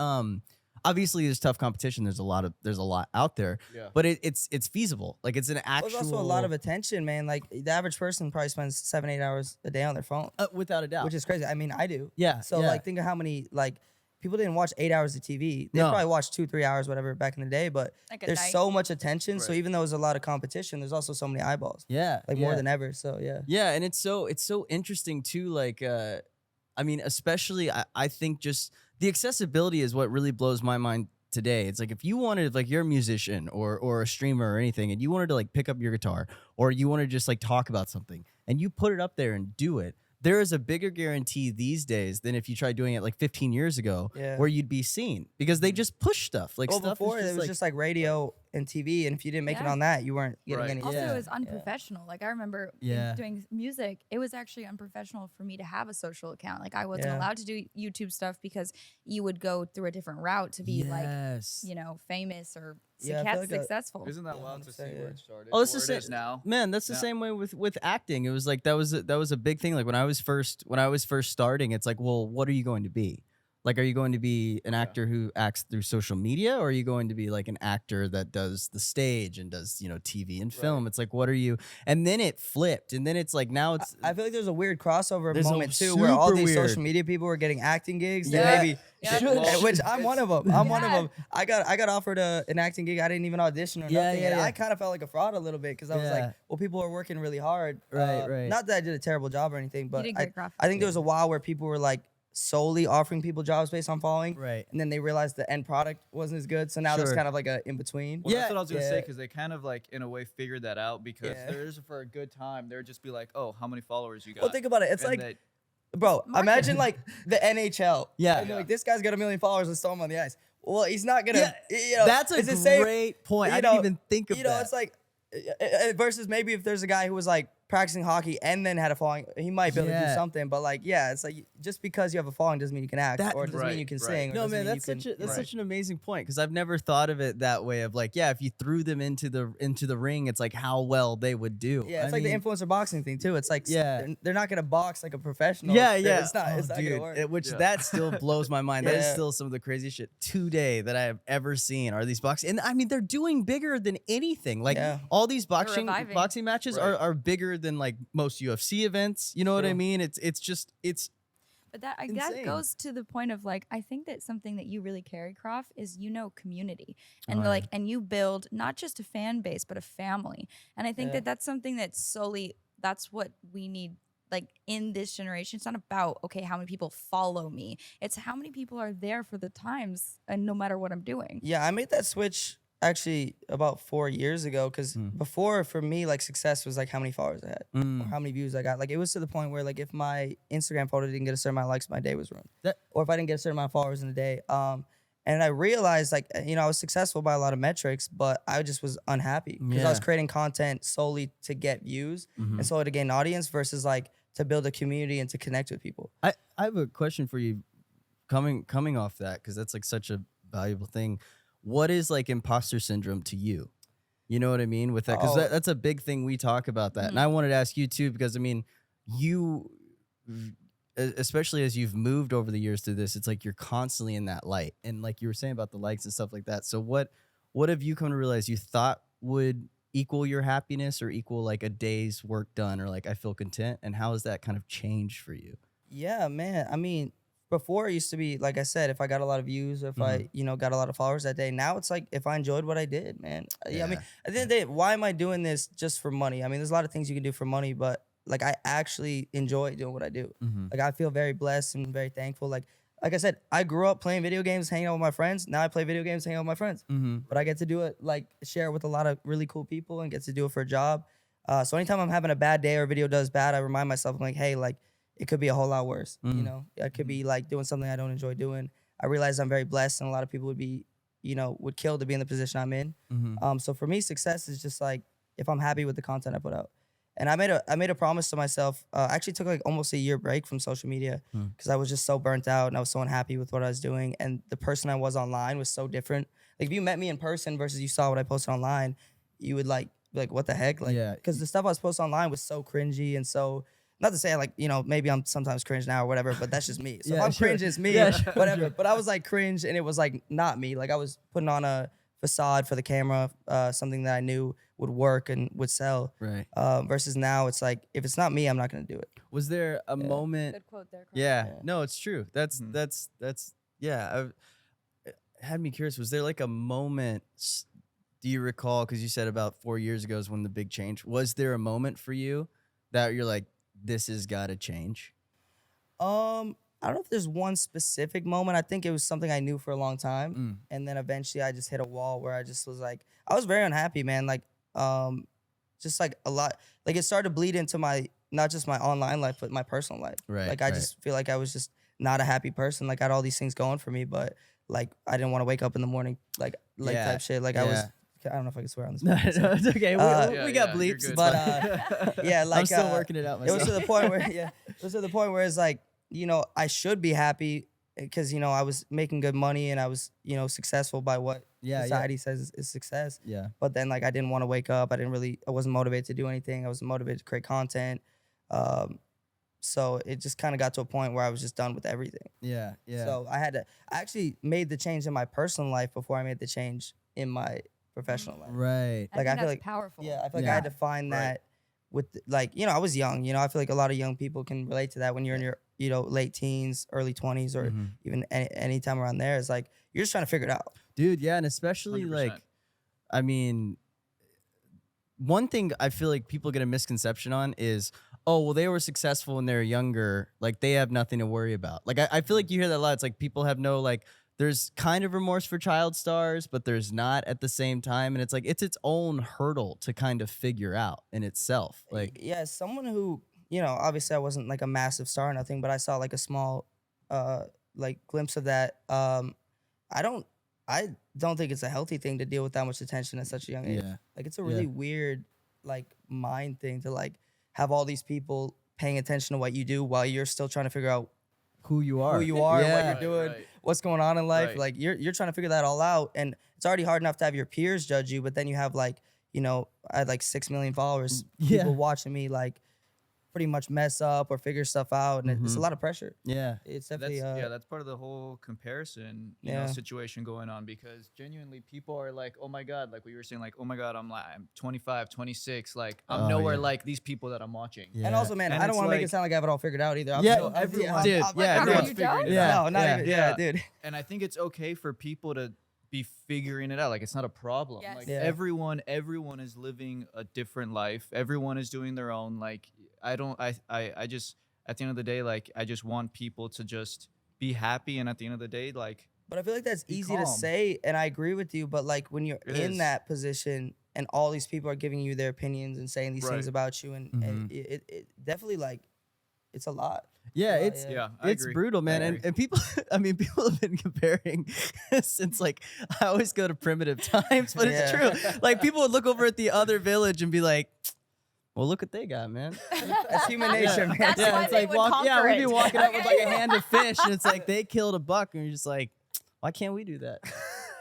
S3: Obviously, there's tough competition. There's a lot out there,
S1: Yeah.
S3: but it's feasible. Like it's an
S2: Well,
S3: actual.
S2: there's also a lot of attention, man. Like the average person probably spends 7-8 hours a day on their phone,
S3: without a doubt.
S2: which is crazy. I mean, I do.
S3: yeah.
S2: So
S3: yeah.
S2: like, think of how many like people didn't watch 8 hours of TV. They
S3: No.
S2: probably watched 2-3 hours, whatever, back in the day. But
S4: Like a
S2: there's
S4: night.
S2: so much attention. So
S1: Right.
S2: even though there's a lot of competition, there's also so many eyeballs,
S3: yeah,
S2: like more
S3: yeah.
S2: than ever. So yeah.
S3: Yeah, and it's so interesting too. Like, I mean, especially I think just the accessibility is what really blows my mind today. It's like if you wanted, like, you're a musician or a streamer or anything, and you wanted to like pick up your guitar or you want to just like talk about something, and you put it up there and do it. There is a bigger guarantee these days than if you tried doing it like 15 years ago,
S2: Yeah.
S3: where you'd be seen because they just push stuff. Like
S2: Well,
S3: stuff
S2: before
S3: is
S2: it was
S3: like,
S2: just like radio and TV, and if you didn't make it
S4: Yeah.
S2: on that, you weren't getting
S1: Right.
S2: any.
S4: Also,
S3: Yeah.
S4: it was unprofessional. Like I remember
S3: Yeah.
S4: doing music. It was actually unprofessional for me to have a social account. Like I wasn't
S2: Yeah.
S4: allowed to do YouTube stuff because you would go through a different route to be like,
S3: yes.
S4: famous or
S2: Yeah, I feel like
S4: successful.
S1: Isn't that
S2: Yeah,
S1: wild to see
S2: 100%,
S1: where
S2: yeah.
S1: it started?
S3: Oh, it's
S1: where
S3: the
S1: it is
S3: same
S1: now.
S3: Man, that's the
S1: Yeah.
S3: same way with acting. It was like that was a big thing. Like when I was first starting, it's like, well, what are you going to be? Like, are you going to be an actor who acts through social media, or are you going to be like an actor that does the stage and does TV and film? It's like, what are you? And then it flipped, and then it's like now it's
S2: I feel like there's a weird crossover
S3: There's a
S2: moment too, where all
S3: super
S2: these
S3: weird-
S2: social media people were getting acting gigs.
S3: Yeah.
S2: That maybe,
S4: Yeah.
S2: shouldn't,
S1: Well,
S2: which I'm one of them. I'm one of
S4: Yeah.
S2: them. I got offered an acting gig. I didn't even audition or
S3: Yeah,
S2: nothing.
S3: yeah,
S2: and
S3: yeah.
S2: I kind of felt like a fraud a little bit because I was
S3: Yeah.
S2: like, well, people are working really hard.
S3: Right, right.
S2: Not that I did a terrible job or anything, but
S4: did great, Crawford.
S2: I think there was a while where people were like solely offering people jobs based on following.
S3: right.
S2: And then they realized the end product wasn't as good. So now there's
S3: Sure.
S2: kind of like a in between.
S1: Well,
S3: Yeah,
S1: that's what I was gonna say
S2: yeah.
S1: because they kind of like in a way figured that out because
S2: Yeah.
S1: there's for a good time they'd just be like, oh, how many followers you got?
S2: Well, think about it. It's
S1: And
S2: like
S1: that-
S2: Bro,
S4: Market.
S2: imagine like the NHL.
S3: Yeah.
S2: And they're like, this guy's got 1 million followers. Let's throw him on the ice. Well, he's not gonna.
S3: Yeah, that's a
S2: it's the same-
S3: great point. I
S2: you
S3: didn't
S2: know-
S3: even think of
S2: You know,
S3: that.
S2: it's like versus maybe if there's a guy who was like practicing hockey and then had a following, he might be able to do
S3: Yeah.
S2: something. But like, yeah, it's like just because you have a following doesn't mean you can act,
S3: That-
S2: or it doesn't mean
S1: Right,
S2: you can
S1: right.
S2: sing. Or
S3: No,
S2: doesn't
S3: man,
S2: mean
S3: that's
S2: you can,
S3: such
S2: right.
S3: an amazing point because I've never thought of it that way. Of like, yeah, if you threw them into the ring, it's like how well they would do.
S2: Yeah, it's
S3: I
S2: like
S3: mean,
S2: the influencer boxing thing too. It's like
S3: Yeah.
S2: they're not gonna box like a professional.
S3: Yeah, yeah.
S2: It's not.
S3: Oh,
S2: It's not
S3: dude,
S2: gonna work.
S3: which
S1: Yeah.
S3: that still blows my mind. That is
S2: Yeah.
S3: still some of the craziest shit today that I have ever seen. Are these boxing? And I mean, they're doing bigger than anything. Like
S2: Yeah.
S3: all these boxing
S4: reviving.
S3: matches
S1: Right.
S3: are bigger than like most UFC events. You know what I
S2: True.
S3: mean? It's just
S4: But that
S3: insane.
S4: goes to the point of like I think that something that you really carry, Croft, is community, and
S3: Oh, yeah.
S4: like and you build not just a fan base but a family, and I think
S2: Yeah.
S4: that that's something that's solely that's what we need. Like in this generation, it's not about okay how many people follow me. It's how many people are there for the times, and no matter what I'm doing.
S2: Yeah, I made that switch actually about 4 years ago because before for me like success was like how many followers I had or how many views I got. Like it was to the point where like if my Instagram photo didn't get a certain amount of likes, my day was ruined. Or if I didn't get a certain amount of followers in a day. And I realized like I was successful by a lot of metrics, but I just was unhappy because I was
S3: Yeah.
S2: creating content solely to get views and solely to gain an audience versus like to build a community and to connect with people.
S3: I have a question for you coming off that because that's like such a valuable thing. What is like imposter syndrome to you? You know what I mean with that? Because
S2: Oh.
S3: that's a big thing we talk about that. And I wanted to ask you too, because I mean, you, especially as you've moved over the years through this, it's like you're constantly in that light. And like you were saying about the likes and stuff like that. So what have you come to realize you thought would equal your happiness or equal like a day's work done or like I feel content? And how has that kind of changed for you?
S2: Yeah, man. I mean, before it used to be, like I said, if I got a lot of views, if I, got a lot of followers that day. Now it's like if I enjoyed what I did, man. Yeah. I mean, at the end of the day, why am I doing this just for money? I mean, there's a lot of things you can do for money, but like I actually enjoy doing what I do. Like I feel very blessed and very thankful. Like I said, I grew up playing video games, hanging out with my friends. Now I play video games, hanging out with my friends. But I get to do it, like share it with a lot of really cool people and get to do it for a job. So anytime I'm having a bad day or a video does bad, I remind myself, I'm like, hey, like it could be a whole lot worse. You know, I could be like doing something I don't enjoy doing. I realize I'm very blessed and a lot of people would be, would kill to be in the position I'm in. So for me, success is just like if I'm happy with the content I put out. And I made a promise to myself. I actually took like almost a year break from social media because I was just so burnt out and I was so unhappy with what I was doing. And the person I was online was so different. Like if you met me in person versus you saw what I posted online, you would like what the heck? Like,
S3: Yeah.
S2: because the stuff I was posting online was so cringy and so. Not to say like, maybe I'm sometimes cringe now or whatever, but that's just me. So if I'm cringe, it's me, whatever. But I was like cringe and it was like not me. Like I was putting on a facade for the camera, something that I knew would work and would sell.
S3: Right.
S2: Versus now it's like, if it's not me, I'm not going to do it.
S3: Was there a moment?
S4: Good quote there. Croft.
S3: Yeah. No, it's true. That's yeah. It had me curious. Was there like a moment? Do you recall? Because you said about 4 years ago is when the big change. Was there a moment for you that you're like, this has got to change?
S2: I don't know if there's one specific moment. I think it was something I knew for a long time. And then eventually I just hit a wall where I just was like, I was very unhappy, man. Like, just like a lot, like it started to bleed into not just my online life, but my personal life.
S3: Right,
S2: Like I
S3: right.
S2: just feel like I was just not a happy person. Like I had all these things going for me, but like I didn't want to wake up in the morning, like
S3: Yeah,
S2: type shit. Like I don't know if I can swear on this.
S3: No,
S2: podcast.
S3: no, it's okay. We got
S1: yeah, you're
S3: bleeps.
S1: good.
S3: It's
S2: But
S3: fine.
S2: yeah, like
S3: I'm still working it out
S2: it was
S3: myself.
S2: to the point where it's like, I should be happy because I was making good money and I was successful by what society says is success.
S3: Yeah.
S2: But then like I didn't want to wake up. I wasn't motivated to do anything. I wasn't motivated to create content. So it just kind of got to a point where I was just done with everything.
S3: Yeah. Yeah.
S2: So I actually made the change in my personal life before I made the change in my professional life.
S3: right.
S4: I
S2: Like,
S4: think
S2: I feel
S4: that's
S2: like-
S4: powerful.
S2: Yeah, I feel like
S3: Yeah.
S2: I had to find
S1: Right.
S2: that with like, I was young, I feel like a lot of young people can relate to that when you're in your, late teens, early 20s, or even any time around there. It's like, you're just trying to figure it out.
S3: Dude, yeah, and especially
S1: 100%.
S3: like, I mean, one thing I feel like people get a misconception on is, oh, well, they were successful when they were younger, like they have nothing to worry about. Like I feel like you hear that a lot. It's like people have no like, there's kind of remorse for child stars, but there's not at the same time, and it's like it's its own hurdle to kind of figure out in itself. Like,
S2: Yeah, as someone who you know, obviously I wasn't like a massive star or nothing, but I saw like a small like glimpse of that. I don't think it's a healthy thing to deal with that much attention at such a young age.
S3: Yeah.
S2: Like it's a really weird like mind thing to like have all these people paying attention to what you do while you're still trying to figure out
S3: Who you are.
S2: who you are,
S3: Yeah.
S2: what you're doing,
S1: Right.
S2: what's going on in life.
S1: Right.
S2: Like you're trying to figure that all out, and it's already hard enough to have your peers judge you, but then you have like, you know, I had like 6 million followers,
S3: Yeah.
S2: people watching me like pretty much mess up or figure stuff out, and it's a lot of pressure.
S3: Yeah.
S2: It's definitely
S1: That's part of the whole comparison, you know,
S2: Yeah.
S1: situation going on, because genuinely people are like, oh my God, like what you were saying, like, oh my God, I'm 25, 26, like I'm
S3: Oh,
S1: nowhere
S3: yeah.
S1: like these people that I'm watching.
S3: Yeah.
S2: And also, man,
S1: And
S2: I don't
S1: it's
S2: want to make it
S1: like-
S2: sound like I have it all figured out either. I'm
S3: Yeah,
S2: still-
S1: everyone-
S3: dude,
S2: I'm-
S3: yeah,
S2: I'm
S3: no.
S2: not
S4: You
S1: figuring
S4: don't?
S1: it
S3: Yeah.
S1: out.
S2: No, not
S3: Yeah.
S2: even.
S1: Yeah.
S2: Yeah, dude.
S1: And I think it's okay for people to be figuring it out. Like it's not a problem.
S4: Yes.
S1: Like
S2: Yeah.
S1: everyone is living a different life. Everyone is doing their own. Like I just at the end of the day, like I just want people to just be happy. And at the end of the day, like
S2: But I feel like that's
S1: Be
S2: easy to
S1: calm.
S2: say, and I agree with you. But like when you're
S1: It
S2: in
S1: is.
S2: that position and all these people are giving you their opinions and saying these things
S1: Right.
S2: about you, and
S3: Mhm.
S2: it definitely like it's a lot.
S3: Yeah,
S2: Well,
S3: it's
S1: yeah, I
S3: it's
S1: agree.
S3: brutal, man.
S1: I
S3: And
S1: agree.
S3: and people, I mean, people have been comparing since like I always go to primitive times, but it's
S2: Yeah.
S3: true. Like people would look over at the other village and be like, "Well, look what they got, man."
S2: That's human nature, man.
S4: That's
S3: yeah,
S4: why
S3: it's
S4: they
S3: like
S4: would
S3: yeah,
S4: conquer
S3: we'd be
S4: it.
S3: walking up with like a
S4: Okay.
S3: hand of fish, and it's like they killed a buck, and you're just like, why can't we do that?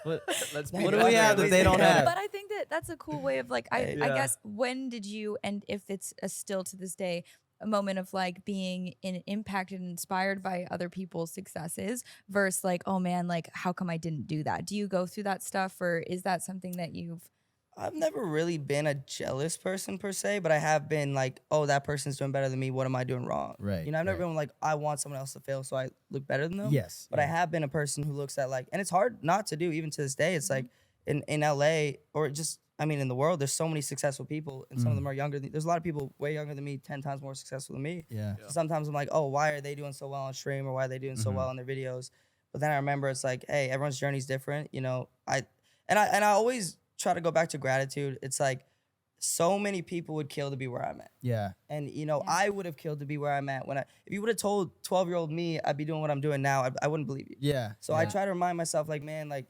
S3: What,
S1: let's
S2: What
S3: what
S2: do
S3: do we
S2: we
S3: have that they don't
S2: Yeah.
S3: have?
S4: But I think that that's a cool way of like I
S2: Yeah.
S4: guess when did you, and if it's still to this day, a moment of like being impacted and inspired by other people's successes versus like, oh man, like how come I didn't do that? Do you go through that stuff, or is that something that you've
S2: I've never really been a jealous person per se, but I have been like, oh, that person's doing better than me. What am I doing wrong?
S3: Right,
S2: You know, I've never
S3: right.
S2: been like, I want someone else to fail, so I look better than them.
S3: Yes,
S2: But I have been a person who looks at like, and it's hard not to do even to this day. It's like in LA or just, I mean, in the world, there's so many successful people, and some of them are younger. There's a lot of people way younger than me, 10 times more successful than me.
S3: yeah,
S2: So sometimes I'm like, oh, why are they doing so well on stream, or why are they doing so well on their videos? But then I remember it's like, hey, everyone's journey's different. You know, I always try to go back to gratitude. It's like so many people would kill to be where I'm at.
S3: yeah,
S2: And you know,
S4: Yeah.
S2: I would have killed to be where I'm at if you would have told 12-year-old me I'd be doing what I'm doing now, I wouldn't believe you.
S3: yeah.
S2: So I try to remind myself, like, man, like,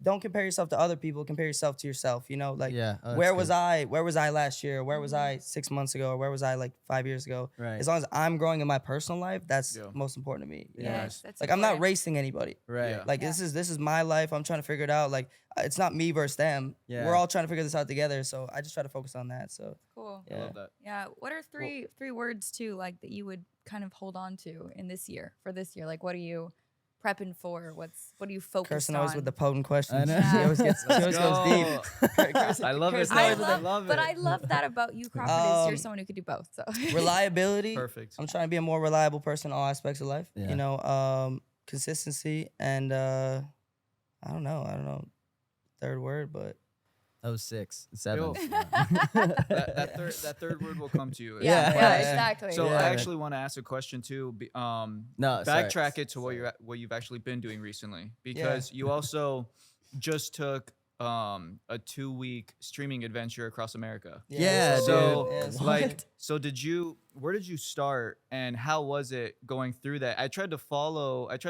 S2: don't compare yourself to other people. Compare yourself to yourself. You know, like,
S3: Yeah, oh, that's
S2: where
S3: good.
S2: was I? Where was I last year? Where was I 6 months ago? Or where was I like 5 years ago?
S3: Right.
S2: As long as I'm growing in my personal life, that's
S1: Yeah.
S2: most important to me. you know?
S4: Yes, that's
S2: Like I'm not
S4: important.
S2: racing anybody.
S3: Right.
S1: Yeah.
S2: Like
S4: Yeah.
S2: this is my life. I'm trying to figure it out. Like it's not me versus them.
S3: Yeah.
S2: We're all trying to figure this out together. So I just try to focus on that. So
S4: Cool.
S1: I
S2: yeah.
S1: love that.
S4: Yeah. What are three words too, like that you would kind of hold on to in this year for this year? Like what are you prepping for? What are you focused
S2: Kirsten
S4: on?
S2: always with the potent questions.
S3: know.
S2: She always gets. She always goes deep.
S1: I love it.
S2: Kirsten
S1: though.
S2: always
S4: I
S2: with
S4: love,
S2: the-
S4: but I love that about you, Crawford. Is you're
S2: Um,
S4: someone who could do both. So
S2: Reliability.
S1: Perfect.
S2: I'm trying to be a more reliable person in all aspects of life.
S3: Yeah.
S2: You know, consistency and I don't know. Third word, but
S3: That was 6, 7.
S1: Yo.
S3: Yeah.
S1: that third word will come to you. at
S4: yeah,
S1: some
S4: yeah,
S1: point.
S4: exactly.
S1: So
S3: Yeah.
S1: I actually want to ask a question too.
S3: No, sorry.
S1: Backtrack it to what you've actually been doing recently, because you also just took a 2-week streaming adventure across America.
S3: Yeah,
S2: so-
S1: So
S2: yeah, so-
S1: like, where did you start, and how was it going through that? I tried to follow
S4: Yep.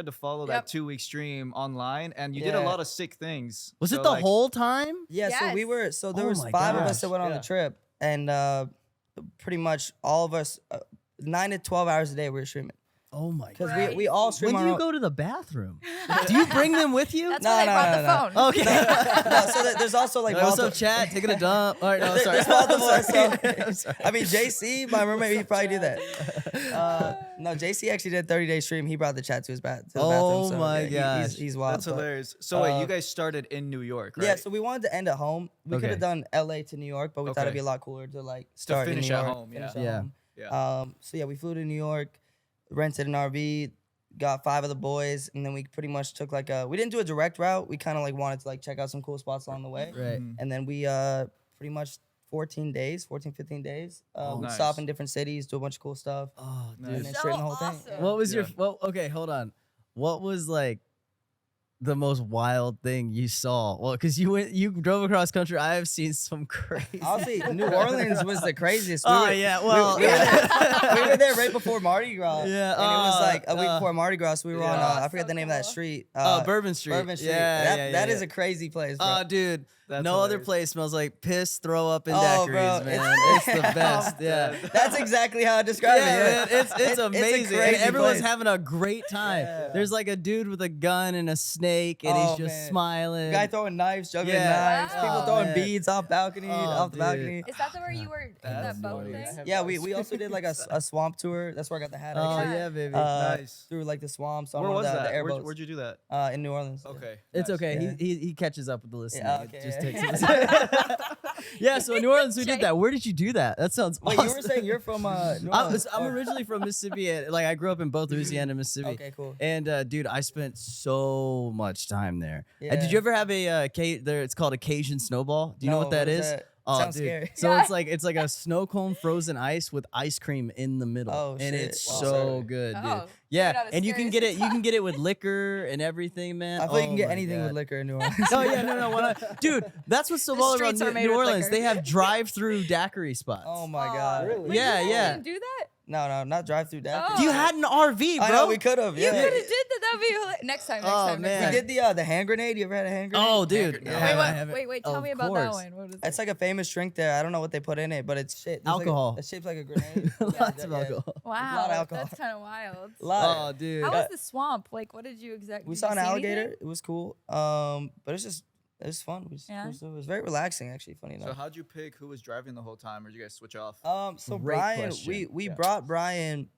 S1: that 2-week stream online, and you did a
S2: Yeah.
S1: lot of sick things.
S3: Was it
S1: So,
S3: the
S1: like,
S3: whole time?
S2: Yeah, so we
S4: Yes.
S2: were so there
S3: Oh
S2: was
S3: my
S2: 5 of us
S3: gosh,
S2: that went on
S1: yeah.
S2: the trip, and pretty much all of us 9 to 12 hours a day we were streaming
S3: Oh my
S2: because
S3: god.
S2: we all stream
S3: When
S2: on
S3: do
S2: our
S3: you go to the bathroom? Do you bring them with you?
S4: That's
S2: No,
S4: why I
S2: no,
S4: brought
S2: no,
S4: the
S2: no.
S4: phone.
S3: Okay.
S2: No, so there's also like
S3: Hey, what's up,
S2: multiple-
S3: chat? Taking a dump. All right, no, I'm sorry.
S2: There's multiple,
S3: I'm
S2: so-
S3: sorry. I'm sorry.
S2: I mean, JC, my roommate, he'd probably do that. No, JC actually did a 30-day stream. He brought the chat to his bathroom.
S3: Oh
S2: so,
S3: my
S2: yeah,
S3: gosh.
S2: he's wild.
S1: That's
S2: but-
S1: hilarious. So wait,
S2: uh,
S1: you guys started in New York, right?
S2: Yeah, so we wanted to end at home. We could
S3: Okay.
S2: have done LA to New York, but we thought it'd
S1: Okay.
S2: be a lot cooler to like start
S1: finish
S2: in New
S1: at
S2: York,
S1: home,
S2: finish
S1: yeah.
S2: at
S3: Yeah.
S2: home.
S1: Yeah.
S2: So yeah, we flew to New York, rented an RV, got 5 of the boys, and then we pretty much took like we didn't do a direct route. We kind of like wanted to like check out some cool spots along the way.
S3: Right.
S1: Mhm.
S2: And then we pretty much 15 days, we'd
S1: Nice.
S2: stop in different cities, do a bunch of cool stuff.
S3: Oh,
S1: Nice.
S2: And then
S4: So
S2: straighten the whole thing.
S4: awesome.
S3: What was your
S1: Yeah.
S3: well? Okay, hold on. What was like the most wild thing you saw? Well, because you drove across country. I have seen some crazy.
S2: Honestly, New Orleans was the craziest.
S3: Yeah. Well,
S2: We were there right before Mardi Gras.
S3: Yeah,
S2: And it was like a week before Mardi Gras. We were on, I forget
S4: So
S2: the name of that
S4: cool.
S2: street.
S3: Bourbon Street.
S2: Bourbon Street.
S3: Yeah,
S2: That is a crazy place, bro.
S3: Oh, dude.
S1: That's
S3: no other
S1: hilarious.
S3: place smells like piss, throw up, and
S2: Oh,
S3: daiquiris,
S2: bro,
S3: man. It's the best. Yeah.
S2: That's exactly how I describe it.
S3: Man, it's
S2: a
S3: amazing. And
S2: crazy
S3: everyone's
S2: place.
S3: having a great time.
S2: Yeah.
S3: There's like a dude with a gun and a snake, and
S2: Oh,
S3: he's just
S2: man.
S3: smiling.
S2: Guy throwing knives, juggling
S3: Yeah.
S2: knives,
S4: Wow.
S2: people throwing
S3: man.
S2: beads off the
S3: Oh,
S2: balcony.
S4: Is that the where you were in
S1: That's
S4: that boat
S1: funny.
S4: thing?
S2: Yeah, we also did like a swamp tour. That's where I got the hat.
S3: Oh
S2: actually.
S3: yeah, baby.
S1: Nice.
S2: Through like the swamps on
S1: Where
S2: one
S1: was
S2: of the
S1: that?
S2: airboats.
S1: Where'd you do that?
S2: In New Orleans.
S1: Okay.
S3: It's
S1: nice.
S3: okay.
S2: Yeah.
S3: He catches up with the listening.
S2: Yeah,
S3: It
S2: okay,
S3: just
S2: yeah.
S3: takes him. Yeah, so in New Orleans we did
S4: Jake.
S3: that. Where did you do that? That sounds
S2: Wait,
S3: awesome.
S2: you were saying you're from New
S3: I'm
S2: Orleans?
S3: originally from Mississippi. Like I grew up in both Louisiana and Mississippi.
S2: Okay, cool.
S3: And dude, I spent so much time there.
S2: Yeah.
S3: Did you ever have there? It's called a Cajun snowball. Do you know what that is?
S2: Sounds
S3: dude.
S2: scary.
S3: So
S4: Yeah.
S3: it's like a snow cone frozen ice with ice cream in the middle.
S2: Oh,
S3: and
S2: shit.
S3: it's
S2: Wow.
S3: so
S1: Sorry.
S3: good, dude.
S4: Oh,
S3: Yeah,
S4: not as
S3: and you can
S4: scary
S3: get
S4: as
S3: it. You can get it with liquor and everything, man.
S2: I feel you can
S3: Oh
S2: get
S3: my
S2: anything with
S3: God.
S2: liquor in New Orleans.
S3: Oh yeah, no. Dude, that's what's so
S4: The
S3: baller about
S4: streets are made
S3: New
S4: with
S3: Orleans.
S4: liquor.
S3: They have drive-through daiquiri spots.
S2: Oh my god.
S4: Wait,
S3: Yeah,
S4: you
S3: yeah.
S4: can do that?
S2: No, not drive through that.
S4: Oh.
S3: You had an RV, bro.
S2: I know we could have.
S4: You
S2: Yeah.
S4: could have did that. That'd be next time. Next
S3: Oh,
S4: time.
S3: man.
S4: Next
S2: We
S4: time.
S2: did the hand grenade. You ever had a hand grenade?
S3: Oh, dude.
S1: Yeah.
S3: I
S4: Wait,
S3: haven't- I
S4: what?
S3: haven't-
S4: Wait. Tell
S3: Of
S4: me about that
S3: course.
S4: one. What is it?
S2: It's like a famous drink there. I don't know what they put in it, but it's shit. There's
S3: Alcohol.
S2: Like it's shaped like a grenade.
S3: Lots of
S2: Yeah.
S3: alcohol.
S4: Wow,
S2: of alcohol.
S4: that's kind of wild.
S2: Lot.
S3: Oh, dude.
S4: How was the swamp? Like, what did you exactly?
S2: We
S4: did
S2: saw
S4: you
S2: an
S4: see
S2: alligator.
S4: anything?
S2: It was cool. But it was fun. It was,
S4: Yeah.
S2: it was very relaxing, actually. Funny
S1: So
S2: enough.
S1: how'd you pick who was driving the whole time, or did you guys switch off?
S2: So
S3: Great
S2: Brian,
S3: question.
S2: we
S1: Yeah.
S2: brought Brian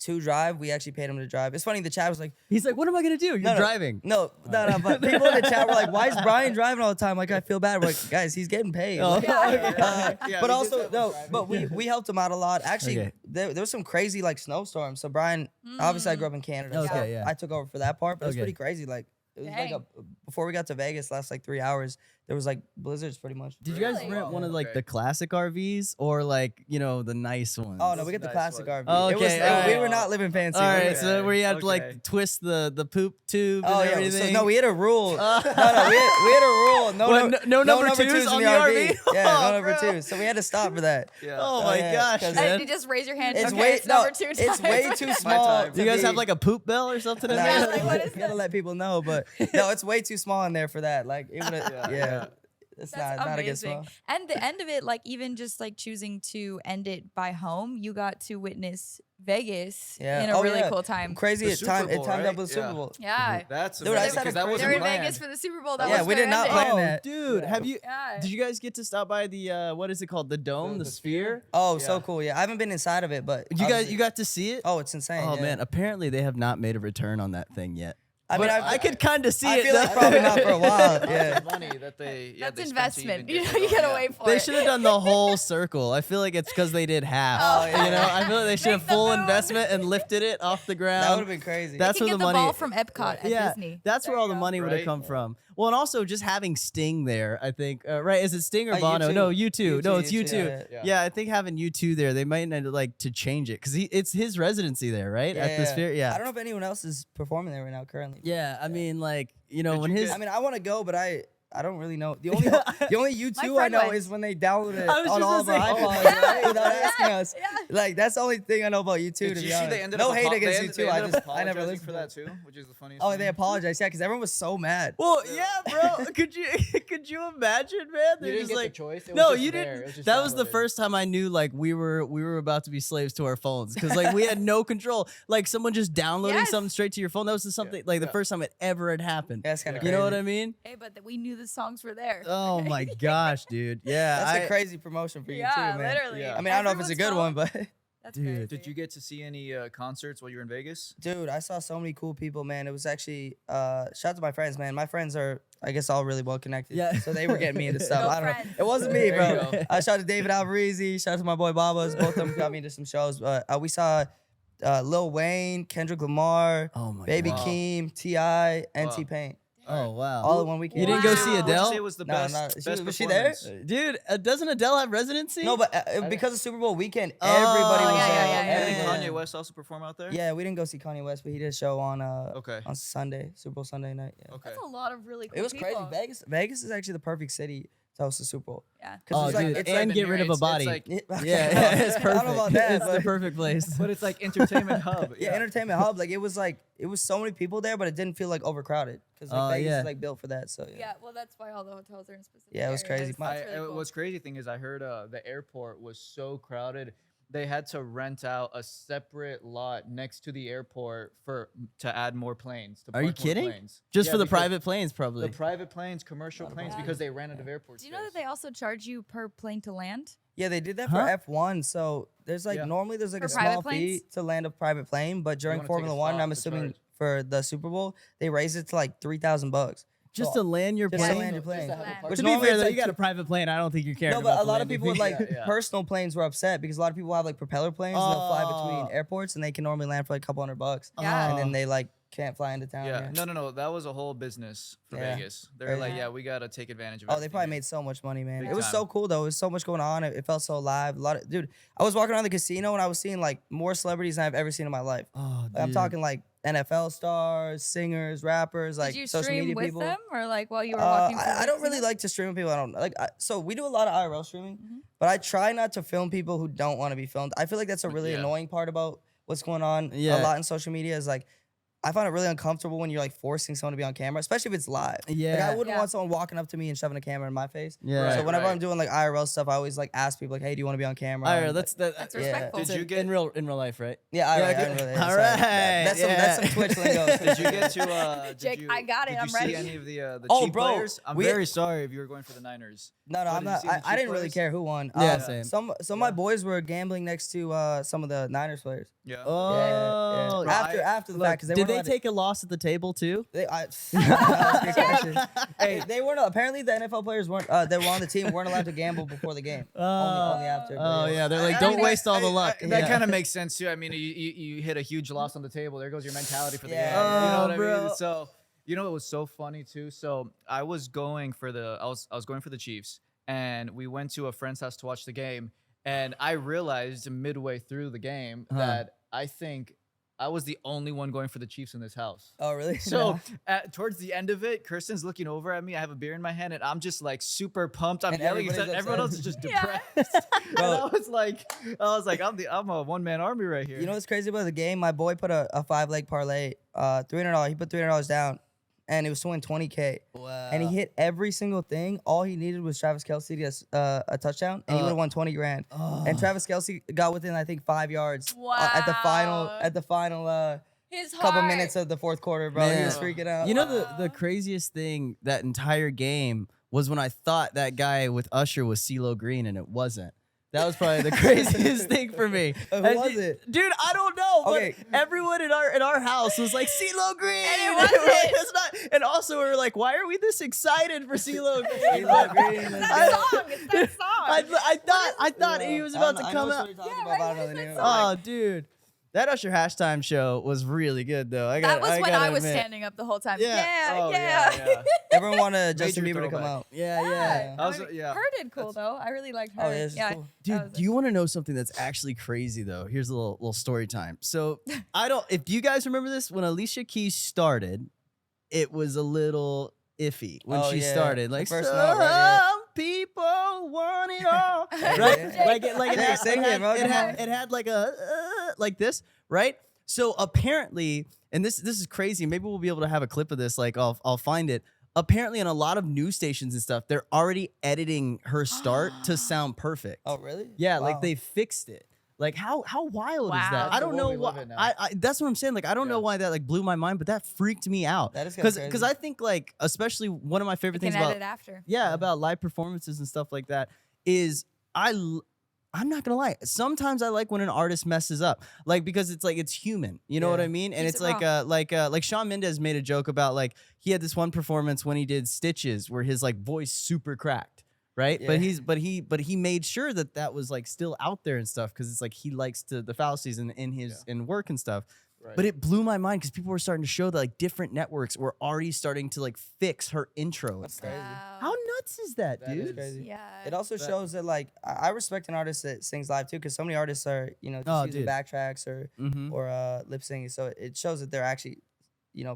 S2: to drive. We actually paid him to drive. It's funny. The chat was like,
S3: He's like, what am I gonna do? You're
S2: No, no.
S3: driving.
S2: no. But people in the chat were like, why is Brian driving all the time? Like, I feel bad. We're like, guys, he's getting paid.
S3: Oh,
S2: Like,
S1: Yeah,
S2: but
S1: we
S2: also
S1: just
S2: no,
S1: have
S2: but we helped him out a lot. Actually,
S3: Okay.
S2: there was some crazy like snowstorms. So Brian, obviously I grew up in Canada. So
S3: Okay, yeah.
S2: I took over for that part, but it was
S3: Okay.
S2: pretty crazy. Like it was like
S4: Dang.
S2: before we got to Vegas, last like 3 hours, there was like blizzards pretty much.
S3: Did you guys
S4: Really?
S3: rent one of like
S1: Okay.
S3: the classic RVs or like the nice ones?
S2: Oh no, we get the
S1: Nice
S2: classic
S1: one.
S2: RV.
S3: Oh,
S2: It was,
S3: okay,
S2: we
S3: alright.
S2: were not living fancy.
S3: All
S2: We
S3: right,
S2: were-
S3: so where you had to
S1: Okay.
S3: like twist the poop tube
S2: Oh
S3: and
S2: yeah,
S3: everything.
S2: so no, we had a rule. No, we had a rule. No,
S3: What, no number twos on the RV?
S2: Yeah,
S3: Oh,
S2: no number
S3: bro.
S2: twos. So we had to stop for that.
S1: Yeah.
S3: Oh
S2: Oh,
S3: my
S2: yeah,
S3: gosh,
S2: 'cause-
S3: man.
S4: You just raise your hand.
S2: It's
S4: okay,
S2: way
S4: it's number 2
S2: It's
S4: times.
S2: way too small.
S1: time.
S3: Do you guys
S2: to
S3: have
S2: be-
S3: like a poop bell or something in
S2: Nah,
S3: there?
S4: like, what is
S2: you gotta
S4: that?
S2: let people know, but no, it's way too small in there for that. Like it would, yeah, it's
S4: That's
S2: not a good
S4: amazing.
S2: smell.
S4: And the end of it, like even just like choosing to end it by home, you got to witness Vegas
S2: Yeah.
S4: in a
S2: Oh,
S4: really
S2: yeah.
S4: cool time.
S2: Crazy.
S1: The
S2: It
S1: Super
S2: timed
S1: Bowl,
S2: up
S1: right?
S2: with the Super
S1: Yeah.
S2: Bowl.
S4: Yeah.
S1: That's
S2: Dude, I
S1: amazing
S2: just had a
S1: because that
S2: crazy-
S1: wasn't
S4: They're in
S1: planned.
S4: Vegas for the Super Bowl. That
S2: Yeah,
S4: was
S2: we
S4: their
S2: did not
S4: ending.
S2: plan
S3: Oh,
S2: that.
S3: dude, have you?
S4: Yeah.
S3: Did you guys get to stop by the what is it called? The dome, the sphere?
S2: Oh, so
S1: Yeah.
S2: cool. Yeah, I haven't been inside of it, but
S3: You
S2: obviously-
S3: got to see it?
S2: Oh, it's insane.
S3: Oh
S2: yeah.
S3: man, apparently they have not made a return on that thing yet.
S2: I mean,
S3: But I could kind of see
S2: I
S3: it.
S2: feel like
S3: though.
S2: probably not for a while. Yeah.
S1: The money that they
S4: That's
S1: they spent to
S4: investment.
S1: even
S4: You
S1: get
S4: know, you
S1: that
S4: gotta
S1: going.
S4: wait for
S3: They
S4: it.
S3: should have done the whole circle. I feel like it's because they did half.
S2: Oh, yeah.
S3: You know, I feel like they should have
S4: Make the
S3: full
S4: moon.
S3: investment and lifted it off the ground.
S2: That would have been crazy.
S3: That's
S4: you
S3: where
S4: can
S3: the
S4: get the
S3: money.
S4: ball from Epcot at
S3: yeah,
S4: Disney.
S3: that's where
S4: There
S3: all
S4: you
S3: the
S4: go.
S3: money would have
S1: Right?
S3: come from. Well, and also just having Sting there, I think. Right? Is it Sting or
S2: U2.
S3: Bono? No, U2. No, it's
S2: U2,
S3: U2.
S2: yeah.
S1: Yeah.
S3: Yeah, I think having U2 there, they might need like to change it because it's his residency there, right? At the Sphere. Yeah.
S2: I don't know if anyone else is performing there right now currently.
S3: Yeah, I mean, like
S1: Did
S3: when
S1: you
S3: his.
S1: get-
S2: I mean, I want to go, but I don't really know. The only U2 I
S4: friend
S2: know
S4: went.
S2: is when they download it
S3: I was
S2: on
S3: just
S2: all of our
S3: gonna say-
S2: iPods right? without asking us.
S4: Yeah.
S2: Like that's the only thing I know about U2.
S1: Did
S2: to
S1: you
S2: be
S1: see
S2: honest.
S1: they ended
S2: No
S1: up
S2: hate
S1: apo-
S2: against
S1: they ended-
S2: U2.
S1: they
S2: I
S1: ended up
S2: just I never
S1: apologizing
S2: listened
S1: for
S2: to
S1: that
S2: it.
S1: too, which is the funniest.
S2: Oh,
S1: thing.
S2: they apologized, yeah, because everyone was so mad.
S3: Well, yeah, bro. Could you imagine, man? They're
S1: didn't
S3: just
S1: get the
S3: like,
S1: choice? It was
S3: no,
S1: just
S3: you
S1: there.
S3: didn't.
S1: It was just
S3: That was the
S1: downloaded.
S3: first time I knew like we were about to be slaves to our phones because like we had no control. Like someone just downloading
S4: Yes.
S3: something straight to your phone. That was something like the
S1: Yeah.
S3: first time it ever had happened.
S2: Yeah, that's kind of
S3: You
S2: crazy.
S3: know what I mean?
S4: Hey, but we knew the songs were there.
S3: Oh my gosh, dude. Yeah.
S2: That's a crazy promotion for you
S4: yeah,
S2: too, man.
S4: literally.
S1: Yeah.
S2: I mean, I don't know if it's a good one, but
S4: That's
S3: Dude.
S4: crazy.
S1: Did you get to see any concerts while you were in Vegas?
S2: dude, I saw so many cool people, man. It was actually shout out to my friends, man. My friends are, I guess, all really well connected.
S3: Yeah.
S2: So they were getting me into stuff.
S4: Go
S2: I don't know.
S4: friends.
S2: It wasn't me,
S1: There you
S2: bro.
S1: go.
S2: Shout out to David Alvarez. Shout out to my boy Babas. Both of them got me into some shows. We saw Lil Wayne, Kendrick Lamar,
S3: Oh my
S2: Baby
S1: God.
S2: Keem, T.I., and
S1: Wow.
S2: T-Pain.
S3: Oh wow.
S2: All in one weekend.
S3: You didn't go
S4: Wow.
S3: see
S1: What'd you
S3: Adele?
S1: say was the
S2: No,
S1: best?
S2: no.
S1: best
S2: Was she there?
S1: performance?
S3: Dude, doesn't Adele have residency?
S2: No, but because of Super Bowl weekend,
S3: Oh,
S2: everybody was
S4: yeah,
S2: there.
S4: yeah, yeah,
S1: Did
S2: Everybody.
S1: Kanye West also perform out there?
S2: Yeah, we didn't go see Kanye West, but he did a show on
S1: Okay.
S2: on Sunday, Super Bowl Sunday night. Yeah.
S1: Okay.
S4: That's a lot of really cool
S2: It was
S4: people.
S2: crazy. Vegas is actually the perfect city to host a Super Bowl.
S4: Yeah.
S3: Oh,
S2: it's like,
S3: dude,
S2: it's
S3: and
S2: like,
S3: get rid of a body.
S1: It's like,
S3: Yeah, it's perfect.
S2: I don't know about that,
S3: It's the
S2: but-
S3: perfect place.
S1: but it's like entertainment hub.
S2: yeah, entertainment hub. Like it was so many people there, but it didn't feel like overcrowded because
S3: Oh,
S2: Vegas
S3: yeah.
S2: is like built for that. So
S4: Yeah, well, that's why all the hotels are in specific
S2: Yeah, it was crazy.
S4: areas.
S2: My-
S4: That's really cool.
S1: What's crazy thing is I heard the airport was so crowded. They had to rent out a separate lot next to the airport to add more planes. To
S3: Are you
S1: park more
S3: kidding?
S1: planes.
S3: Just
S1: Yeah,
S3: for the
S1: because
S3: private planes, probably.
S1: The private planes, commercial planes,
S4: planes.
S1: because they ran out of airport
S4: Do you know that
S1: space.
S4: they also charge you per plane to land?
S2: yeah, they did that
S3: Huh?
S2: for F1. So there's like
S1: Yeah.
S2: normally there's like
S4: For
S2: a
S4: private
S2: small
S4: planes?
S2: fee to land a private plane, but during
S1: wanna take a
S2: Formula One,
S1: spot
S2: I'm
S1: to
S2: assuming
S1: charge.
S2: for the Super Bowl, they raised it to like $3,000.
S3: Just to land your
S2: Just to
S3: plane.
S2: land your plane.
S1: Just to have a
S4: Land.
S1: park-
S2: Which
S3: To be
S2: normally
S3: fair,
S2: it's
S3: though,
S2: like
S3: you got
S2: two-
S3: a private plane. I don't think you're caring
S2: No,
S3: about
S2: but a
S3: the
S2: lot of
S3: landing
S2: people with
S3: fee.
S2: like
S1: Yeah.
S2: personal planes were upset because a lot of people have like propeller planes and they'll fly
S3: Oh.
S2: between airports and they can normally land for like a couple $100.
S4: Yeah.
S2: And then they like can't fly into town.
S1: Yeah,
S2: here.
S1: no. That was a whole business for
S2: Yeah.
S1: Vegas. They're like,
S2: Crazy.
S1: yeah, we gotta take advantage of.
S2: Oh, they
S1: everything
S2: probably
S1: here.
S2: made so much money, man.
S1: Big
S2: It was
S1: time.
S2: so cool though. It was so much going on. It felt so live. A lot of dude. I was walking around the casino and I was seeing like more celebrities than I've ever seen in my life.
S3: Oh,
S2: Like, I'm
S3: dude.
S2: talking like NFL stars, singers, rappers, like
S4: Did you
S2: social
S4: stream
S2: media
S4: with
S2: people.
S4: them or like while you were walking? through
S2: I
S4: the
S2: don't really
S4: casino?
S2: like to stream with people. I don't like. So we do a lot of IRL streaming, but I try not to film people who don't want to be filmed. I feel like that's a really
S1: Yeah.
S2: annoying part about what's going on
S3: Yeah.
S2: a lot in social media. Is like I find it really uncomfortable when you're like forcing someone to be on camera, especially if it's live. Like,
S3: Yeah.
S2: I wouldn't
S4: Yeah.
S2: want someone walking up to me and shoving a camera in my face.
S3: Yeah.
S1: Right,
S2: So whenever
S1: right.
S2: I'm doing like IRL stuff, I always like ask people like, "Hey, do you want to be on camera?"
S3: All right,
S2: And,
S3: that's
S2: like,
S4: That's
S3: that.
S2: Yeah.
S4: respectful.
S1: Did you get
S3: in real life, right?
S2: yeah, IRL.
S3: Yeah,
S2: I
S3: okay.
S2: don't really-
S3: All
S2: sorry.
S3: right,
S2: That's some Twitch lingo.
S1: Did you get to?
S4: Jake, I got it,
S1: Did you
S4: I'm
S1: see
S4: ready.
S1: any of the
S2: Oh,
S1: Chief
S2: bro,
S1: players? I'm
S2: we-
S1: very sorry if you were going for the Niners.
S2: No,
S1: Oh,
S2: I'm
S1: did you
S2: not.
S1: see the
S2: I
S1: Chief
S2: didn't really
S1: players?
S2: care who won.
S3: Yeah, same.
S2: Some of my boys were gambling next to some of the Niners players.
S1: Yeah.
S3: Oh,
S2: Yeah.
S1: Bro,
S2: After the
S3: Look,
S2: fact, because
S3: did they take a loss at the table too?
S2: That's a good question. Hey, they weren't. Apparently, the NFL players weren't. That were on the team weren't allowed to gamble before the game. Only after.
S3: Oh
S2: but
S3: yeah, they're like,
S1: I
S3: don't
S1: mean,
S3: waste all the luck.
S1: That
S3: Yeah.
S1: kind of makes sense too. I mean, you hit a huge loss on the table. There goes your mentality for the
S2: Yeah.
S1: game. You know
S3: Oh,
S1: what I
S3: bro.
S1: mean? So you know it was so funny too. So I was going for I was going for the Chiefs, and we went to a friend's house to watch the game, and I realized midway through the game
S3: Huh.
S1: that I think I was the only one going for the Chiefs in this house.
S2: Oh really?
S1: So towards the end of it, Kirsten's looking over at me. I have a beer in my hand, and I'm just like super pumped. I'm
S2: And
S1: yelling.
S2: everybody's
S1: Except everyone else
S2: upset.
S1: is just
S4: Yeah.
S1: depressed. And
S2: Bro.
S1: I was like, I'm a one man army right here.
S2: You know what's crazy about the game? My boy put a 5-leg parlay, $300. He put $300 down, and it was to win $20K.
S3: Wow.
S2: And he hit every single thing. All he needed was Travis Kelce to get a touchdown, and he would have won 20 grand. And Travis Kelce got within I think 5 yards at the final
S4: His
S2: couple
S4: heart.
S2: minutes of the fourth quarter, bro. He was
S1: Man.
S2: freaking out.
S3: You know the craziest thing that entire game was when I thought that guy with Usher was CeeLo Green and it wasn't. That was probably the craziest thing for me.
S2: Who
S3: And
S2: was it?
S3: Dude, I don't know. But
S2: Okay.
S3: everyone in our house was like CeeLo Green.
S4: And it
S3: We're like,
S4: wasn't.
S3: "It's not." And also we were like, why are we this excited for CeeLo Green?
S2: CeeLo Green,
S4: It's
S2: let's
S4: that
S2: go.
S4: song. It's that song.
S3: I thought he was about to
S2: I know
S3: come
S2: what
S3: out.
S2: you're talking
S4: Yeah,
S2: about,
S4: right,
S2: but I don't know
S4: what
S2: the
S4: is
S2: name
S4: that
S2: of it.
S4: song?
S3: Oh, dude. That Usher Hashtime show was really good though.
S4: That was when
S3: gotta
S4: I was
S3: admit.
S4: standing up the whole time.
S3: Yeah.
S4: Yeah,
S1: Oh,
S4: yeah.
S2: Everyone wanted Justin
S1: Major
S2: Bieber to come
S1: throwback.
S2: out.
S3: Yeah, yeah.
S1: I was- yeah.
S4: Her did cool though. I really liked her.
S2: Oh, yeah, she's cool.
S4: that
S3: Dude,
S4: was
S3: do you want to know something that's actually crazy though? Here's a little story time. So if you guys remember this, when Alicia Keys started, it was a little iffy when
S2: Oh,
S3: she
S2: yeah.
S3: started.
S2: The
S3: Like
S2: first
S3: some
S2: note, right, yeah.
S3: people want it all,
S2: Yeah.
S3: right?
S2: Yeah.
S3: Like it
S2: Jake,
S3: had,
S2: sing it, bro, come on.
S3: it had like a like this, right? So apparently, and this is crazy. Maybe we'll be able to have a clip of this. Like I'll find it. Apparently, on a lot of news stations and stuff, they're already editing her start to sound perfect.
S2: Oh, really?
S3: Yeah,
S2: Wow.
S3: like they fixed it. Like how wild is that?
S4: Wow.
S3: I don't
S1: That's the
S3: know
S1: world we live
S3: why.
S1: in now.
S3: I that's what I'm saying. Like I don't know
S1: Yeah.
S3: why that like blew my mind, but that freaked me out.
S2: That is kinda
S3: because
S2: crazy.
S3: I think like especially one of my favorite
S4: You
S3: things
S4: can
S3: about
S4: edit after.
S3: about live performances and stuff like that is I'm not gonna lie. Sometimes I like when an artist messes up, like because it's like it's human. You know what
S2: Yeah.
S3: I mean? And
S4: Keeps
S3: it's
S4: it
S3: like Shawn Mendes made a joke about like he had this one performance when he did Stitches where his like voice super cracked, right?
S2: Yeah.
S3: But he made sure that was like still out there and stuff because it's like he likes the fallacies in his in work and stuff. But it blew my mind because people were starting to show that like different networks were already starting to like fix her intro.
S2: That's crazy.
S3: How nuts is that,
S1: That
S3: dude?
S1: is
S2: Crazy.
S4: Yeah.
S2: It also shows that like I respect an artist that sings live too, because so many artists are just
S3: Oh,
S2: using
S3: dude.
S2: backtracks or
S3: Mhm.
S2: lip singing. So it shows that they're actually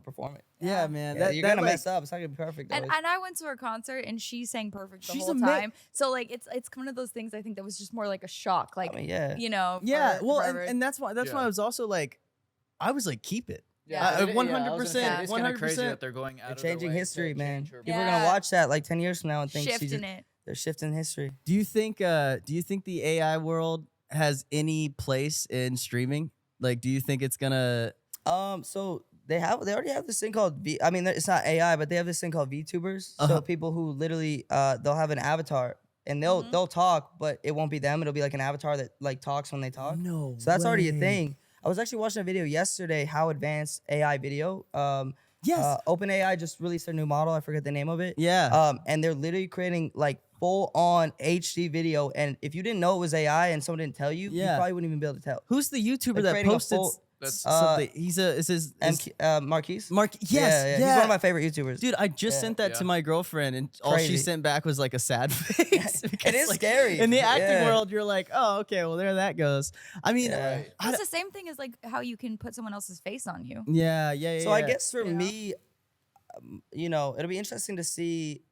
S2: performing.
S3: Yeah, man.
S2: Yeah,
S3: That,
S2: you're
S3: that,
S2: gonna
S3: like,
S2: mess up. It's not gonna be perfect.
S4: And
S2: always.
S4: I went to her concert and she sang perfect the
S3: She's
S4: whole
S3: ama-
S4: time. So like it's one of those things I think that was just more like a shock. Like
S2: I mean, yeah.
S3: Yeah,
S4: for
S3: well,
S4: forever.
S3: and that's why I was also like, I was like, keep it.
S1: Yeah,
S3: I-
S1: it-
S3: 100%,
S1: I was gonna say, it's kinda crazy
S3: 100%.
S1: that they're going out
S2: They're
S1: of their
S2: changing
S1: way to
S2: history, man.
S1: change her
S2: People are
S4: Yeah.
S2: gonna watch that like 10 years from now and think
S4: shifting it.
S2: they're shifting history.
S3: Do you think the AI world has any place in streaming? Like, do you think it's gonna?
S2: So they already have this thing called I mean, it's not AI, but they have this thing called VTubers.
S3: Uh-huh.
S2: So people who literally they'll have an avatar and they'll talk, but it won't be them. It'll be like an avatar that like talks when they talk.
S3: No.
S2: So that's already a
S3: way.
S2: thing. I was actually watching a video yesterday, how advanced AI video.
S3: Yes.
S2: OpenAI just released their new model. I forget the name of it.
S3: Yeah.
S2: And they're literally creating like full on HD video. And if you didn't know it was AI and someone didn't tell you, you
S3: Yeah.
S2: probably wouldn't even be able to tell.
S3: Who's the YouTuber
S2: They're
S3: that
S2: creating a
S3: posted
S2: full-
S3: something? Is his
S2: Marquise?
S3: Mark? Yes.
S2: Yeah. He's one of my favorite YouTubers.
S3: Dude, I just
S2: Yeah.
S3: sent that to
S1: Yeah.
S3: my girlfriend, and all she
S2: Crazy.
S3: sent back was like a sad face. because,
S2: is
S3: like,
S2: scary.
S3: In the acting
S2: Yeah.
S3: world, you're like, oh, okay, well, there that goes. I mean,
S2: Yeah.
S4: It's the same thing as like how you can put someone else's face on you.
S3: yeah.
S2: So I guess for
S4: Yeah.
S2: me, it'll be interesting to see,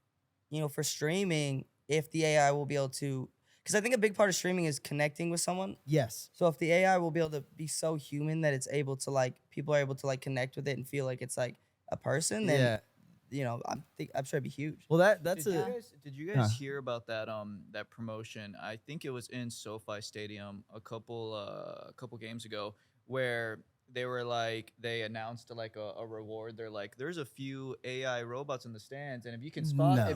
S2: for streaming, if the AI will be able to, because I think a big part of streaming is connecting with someone.
S3: yes.
S2: So if the AI will be able to be so human that it's able to like, people are able to like connect with it and feel like it's like a person, then I'm sure it'd be huge.
S3: Well, that's
S1: Did
S3: a.
S1: you guys hear about that that promotion? I think it was in SoFi Stadium a couple games ago, where they were like, they announced like a reward. They're like, there's a few AI robots in the stands, and if you can spot
S2: No,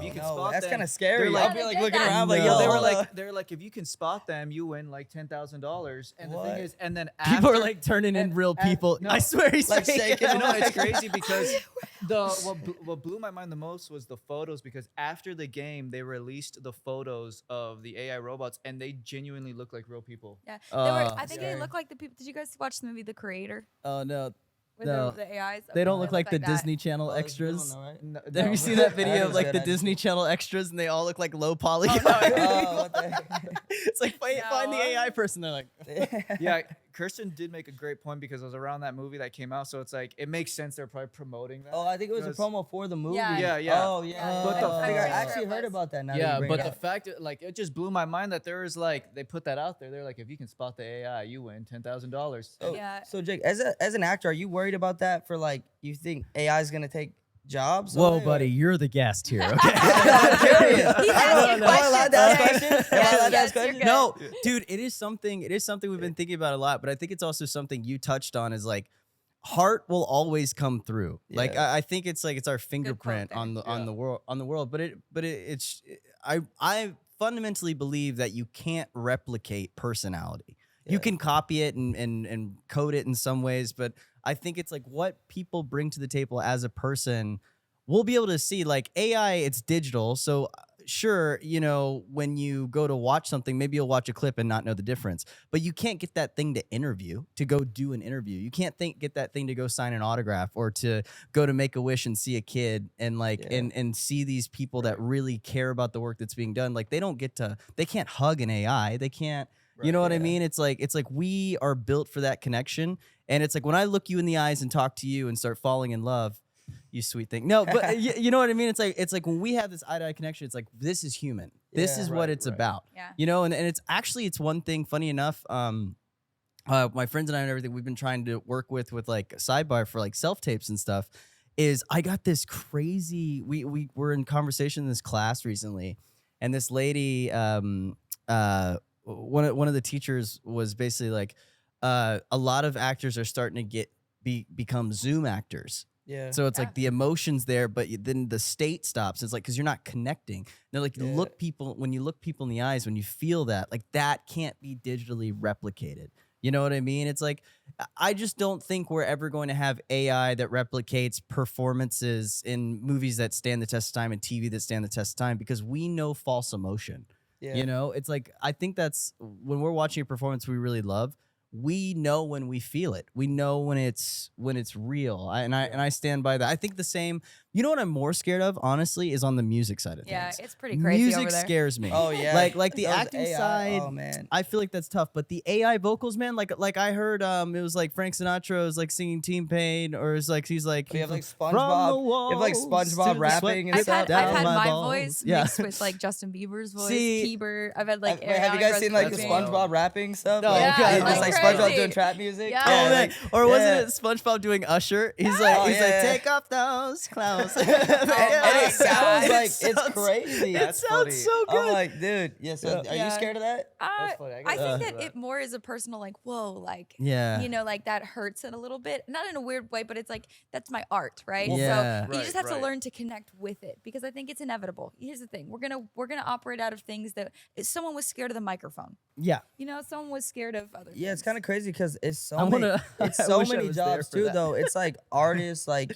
S2: that's
S1: them,
S2: kind of scary.
S1: they're like-
S2: I'll be like
S4: Yeah,
S2: looking
S4: they did
S2: around
S4: that.
S2: like,
S3: No.
S2: yo,
S1: they're like if you can spot them, you win like $10,000. And the
S2: What?
S1: thing is, and then
S3: People are
S1: after-
S3: like turning in
S1: and-
S3: real
S1: and-
S3: people.
S1: no.
S3: I swear he's
S2: Like
S3: saying
S2: shaking
S3: it.
S1: No, it's
S2: Like-
S1: crazy because what blew my mind the most was the photos, because after the game they released the photos of the AI robots and they genuinely look like real people.
S4: Yeah. They were, I think
S2: scary.
S4: they look like the people. Did you guys watch the movie The Creator?
S3: Oh no,
S4: With
S3: No.
S4: the AIs?
S3: they don't
S4: Okay,
S3: look like the
S4: that.
S3: Disney Channel
S2: Oh, it's a good
S3: extras.
S2: one, though, right?
S1: No,
S3: Have
S1: no.
S3: you seen that
S2: I
S3: video
S2: haven't
S3: of like
S2: seen
S3: the
S2: that.
S3: Disney Channel extras and they all look like low poly?
S2: Oh, what the
S3: It's like find the
S4: No.
S3: AI person. They're like,
S2: heck?
S1: Yeah, Kirsten did make a great point, because it was around that movie that came out, so it's like it makes sense they're probably promoting that.
S2: Oh, I think it was a
S1: because-
S2: promo for the movie.
S4: Yeah.
S1: Yeah.
S2: Oh, yeah.
S1: But the-
S2: I think I
S1: I'm
S2: actually
S4: sure it
S2: heard
S4: was.
S2: about that now. that
S1: Yeah,
S2: you bring
S1: but
S2: it
S1: the
S2: up.
S1: fact, like, it just blew my mind that there was like, they put that out there. They're like, if you can spot the AI, you win $10,000.
S2: So,
S4: Yeah.
S2: so Jake, as an actor, are you worried about that? For like, you think AI is gonna take jobs?
S3: whoa,
S2: away, or-
S3: buddy, you're the guest here. Okay.
S2: I'm curious.
S4: He's
S2: I
S4: asking
S2: don't know. Am I allowed to ask
S4: questions.
S2: questions? Am I allowed to
S4: Yes,
S2: ask
S4: you're
S2: questions?
S4: good.
S3: No, dude, it is something we've been thinking about a lot, but I think it's also something you touched on is like heart will always come through. Like
S2: Yeah.
S3: I think it's like it's our fingerprint
S4: there.
S3: on the
S1: Yeah.
S3: world, but I fundamentally believe that you can't replicate personality. You
S2: Yeah.
S3: can copy it and code it in some ways, but I think it's like what people bring to the table as a person. We'll be able to see like AI, it's digital. So sure, when you go to watch something, maybe you'll watch a clip and not know the difference, but you can't get that thing to go do an interview. You can't get that thing to go sign an autograph or to go to Make-A-Wish and see a kid and like,
S2: Yeah.
S3: and see these people that really care about the work that's being done. Like they can't hug an AI. They can't, you know what I
S2: yeah.
S3: mean? It's like we are built for that connection. And it's like when I look you in the eyes and talk to you and start falling in love, you sweet thing. No, but you know what I mean? It's like when we have this eye-to-eye connection, it's like, this is human. This
S2: Yeah.
S3: is what it's about.
S4: Yeah.
S3: And it's one thing, funny enough, my friends and I and everything we've been trying to work with like Sidebar for like self-tapes and stuff, is I got this crazy, we were in conversation in this class recently, and this lady, one of the teachers was basically like, a lot of actors are starting to become Zoom actors.
S2: Yeah.
S3: So it's
S4: Yeah.
S3: like the emotions there, but then the state stops. It's like, because you're not connecting. They're like,
S2: Yeah.
S3: when you look people in the eyes, when you feel that, like that can't be digitally replicated. You know what I mean? It's like, I just don't think we're ever going to have AI that replicates performances in movies that stand the test of time and TV that stand the test of time, because we know false emotion.
S2: Yeah.
S3: It's like, I think that's when we're watching a performance we really love, we know when we feel it. We know when it's real. And I stand by that. I think the same. You know what I'm more scared of, honestly, is on the music side of
S4: Yeah,
S3: things.
S4: it's pretty crazy
S3: Music
S4: over there.
S3: scares me.
S2: Oh yeah.
S3: Like the
S2: Those
S3: acting
S2: AI,
S3: side.
S2: Oh man.
S3: I feel like that's tough, but the AI vocals, man, like I heard, it was like Frank Sinatra was like singing Team Pain, or it's like he's like
S2: You have like
S3: from the
S2: SpongeBob. You have like
S3: walls to
S2: SpongeBob
S3: the
S2: rapping and
S4: I've
S2: stuff.
S4: had,
S3: down
S4: I've had
S3: my
S4: my
S3: balls.
S4: voice
S3: Yeah.
S4: mixed with like Justin Bieber's voice,
S3: See,
S4: Bieber. I've had like.
S2: Wait, have you guys seen like the
S1: That's
S2: SpongeBob
S1: wild.
S2: rapping stuff?
S3: Oh,
S2: Like,
S3: yeah,
S2: it's just
S3: like
S2: like SpongeBob
S4: crazy.
S2: doing trap music.
S4: Yeah.
S3: Oh, man. Or wasn't
S2: yeah.
S3: it SpongeBob doing Usher? He's
S2: Oh,
S3: like,
S2: yeah.
S3: take off those clothes.
S2: And
S4: my
S2: it sounds
S4: God.
S2: like
S3: It
S2: it's
S3: sounds-
S2: crazy.
S3: It
S1: That's
S3: sounds
S1: funny.
S3: so good.
S2: I'm like, dude, yeah. So are you
S4: Yeah.
S2: scared of that?
S1: That's funny.
S4: I
S1: gotta
S4: think
S1: listen
S4: that
S1: to
S4: it more is a personal, like, whoa, like,
S3: Yeah.
S4: you know, like that hurts it a little bit. Not in a weird way, but it's like, that's my art, right?
S3: Yeah.
S4: So you just have to
S1: Right.
S4: learn to connect with it because I think it's inevitable. Here's the thing. We're gonna operate out of things that if someone was scared of the microphone.
S3: Yeah.
S4: You know, someone was scared of other
S2: Yeah, it's
S4: things.
S2: kind of crazy because it's so
S3: I
S2: many,
S3: wanna-
S2: it's
S3: I
S2: so
S3: wish I
S2: many
S3: was there
S2: jobs
S3: for
S2: too.
S3: that.
S2: Though it's like artists, like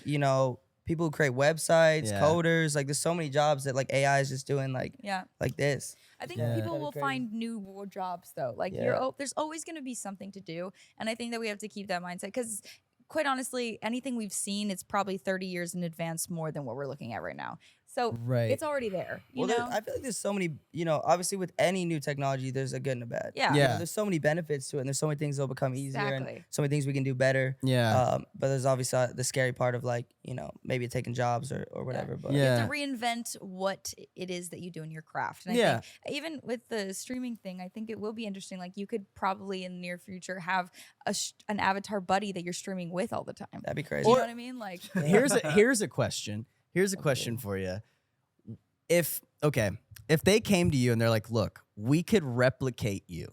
S2: people who create websites,
S3: Yeah.
S2: coders. Like there's so many jobs that like AI is just doing like
S4: Yeah.
S2: this.
S4: I think
S3: Yeah.
S4: people
S2: Kinda
S4: will
S2: crazy.
S4: find new jobs though. Like
S2: Yeah.
S4: there's always going to be something to do, and I think that we have to keep that mindset because, quite honestly, anything we've seen, it's probably 30 years in advance more than what we're looking at right now. So
S3: Right.
S4: it's already there. You
S2: Well,
S4: know,
S2: I feel like there's so many, obviously with any new technology, there's a good and a bad.
S4: Yeah.
S3: Yeah.
S2: There's so many benefits to it, and there's so many things that'll become easier,
S4: Exactly.
S2: and so many things we can do better.
S3: Yeah.
S2: But there's obviously the scary part of like, maybe taking jobs or whatever. But
S3: Yeah.
S4: you have to reinvent what it is that you do in your craft. And I
S3: Yeah.
S4: think even with the streaming thing, I think it will be interesting. Like you could probably in the near future have an avatar buddy that you're streaming with all the time.
S2: that'd be
S4: Do
S2: crazy.
S4: you know what I mean? Like
S3: Here's a question. Here's a question for you. If they came to you and they're like, look, we could replicate you.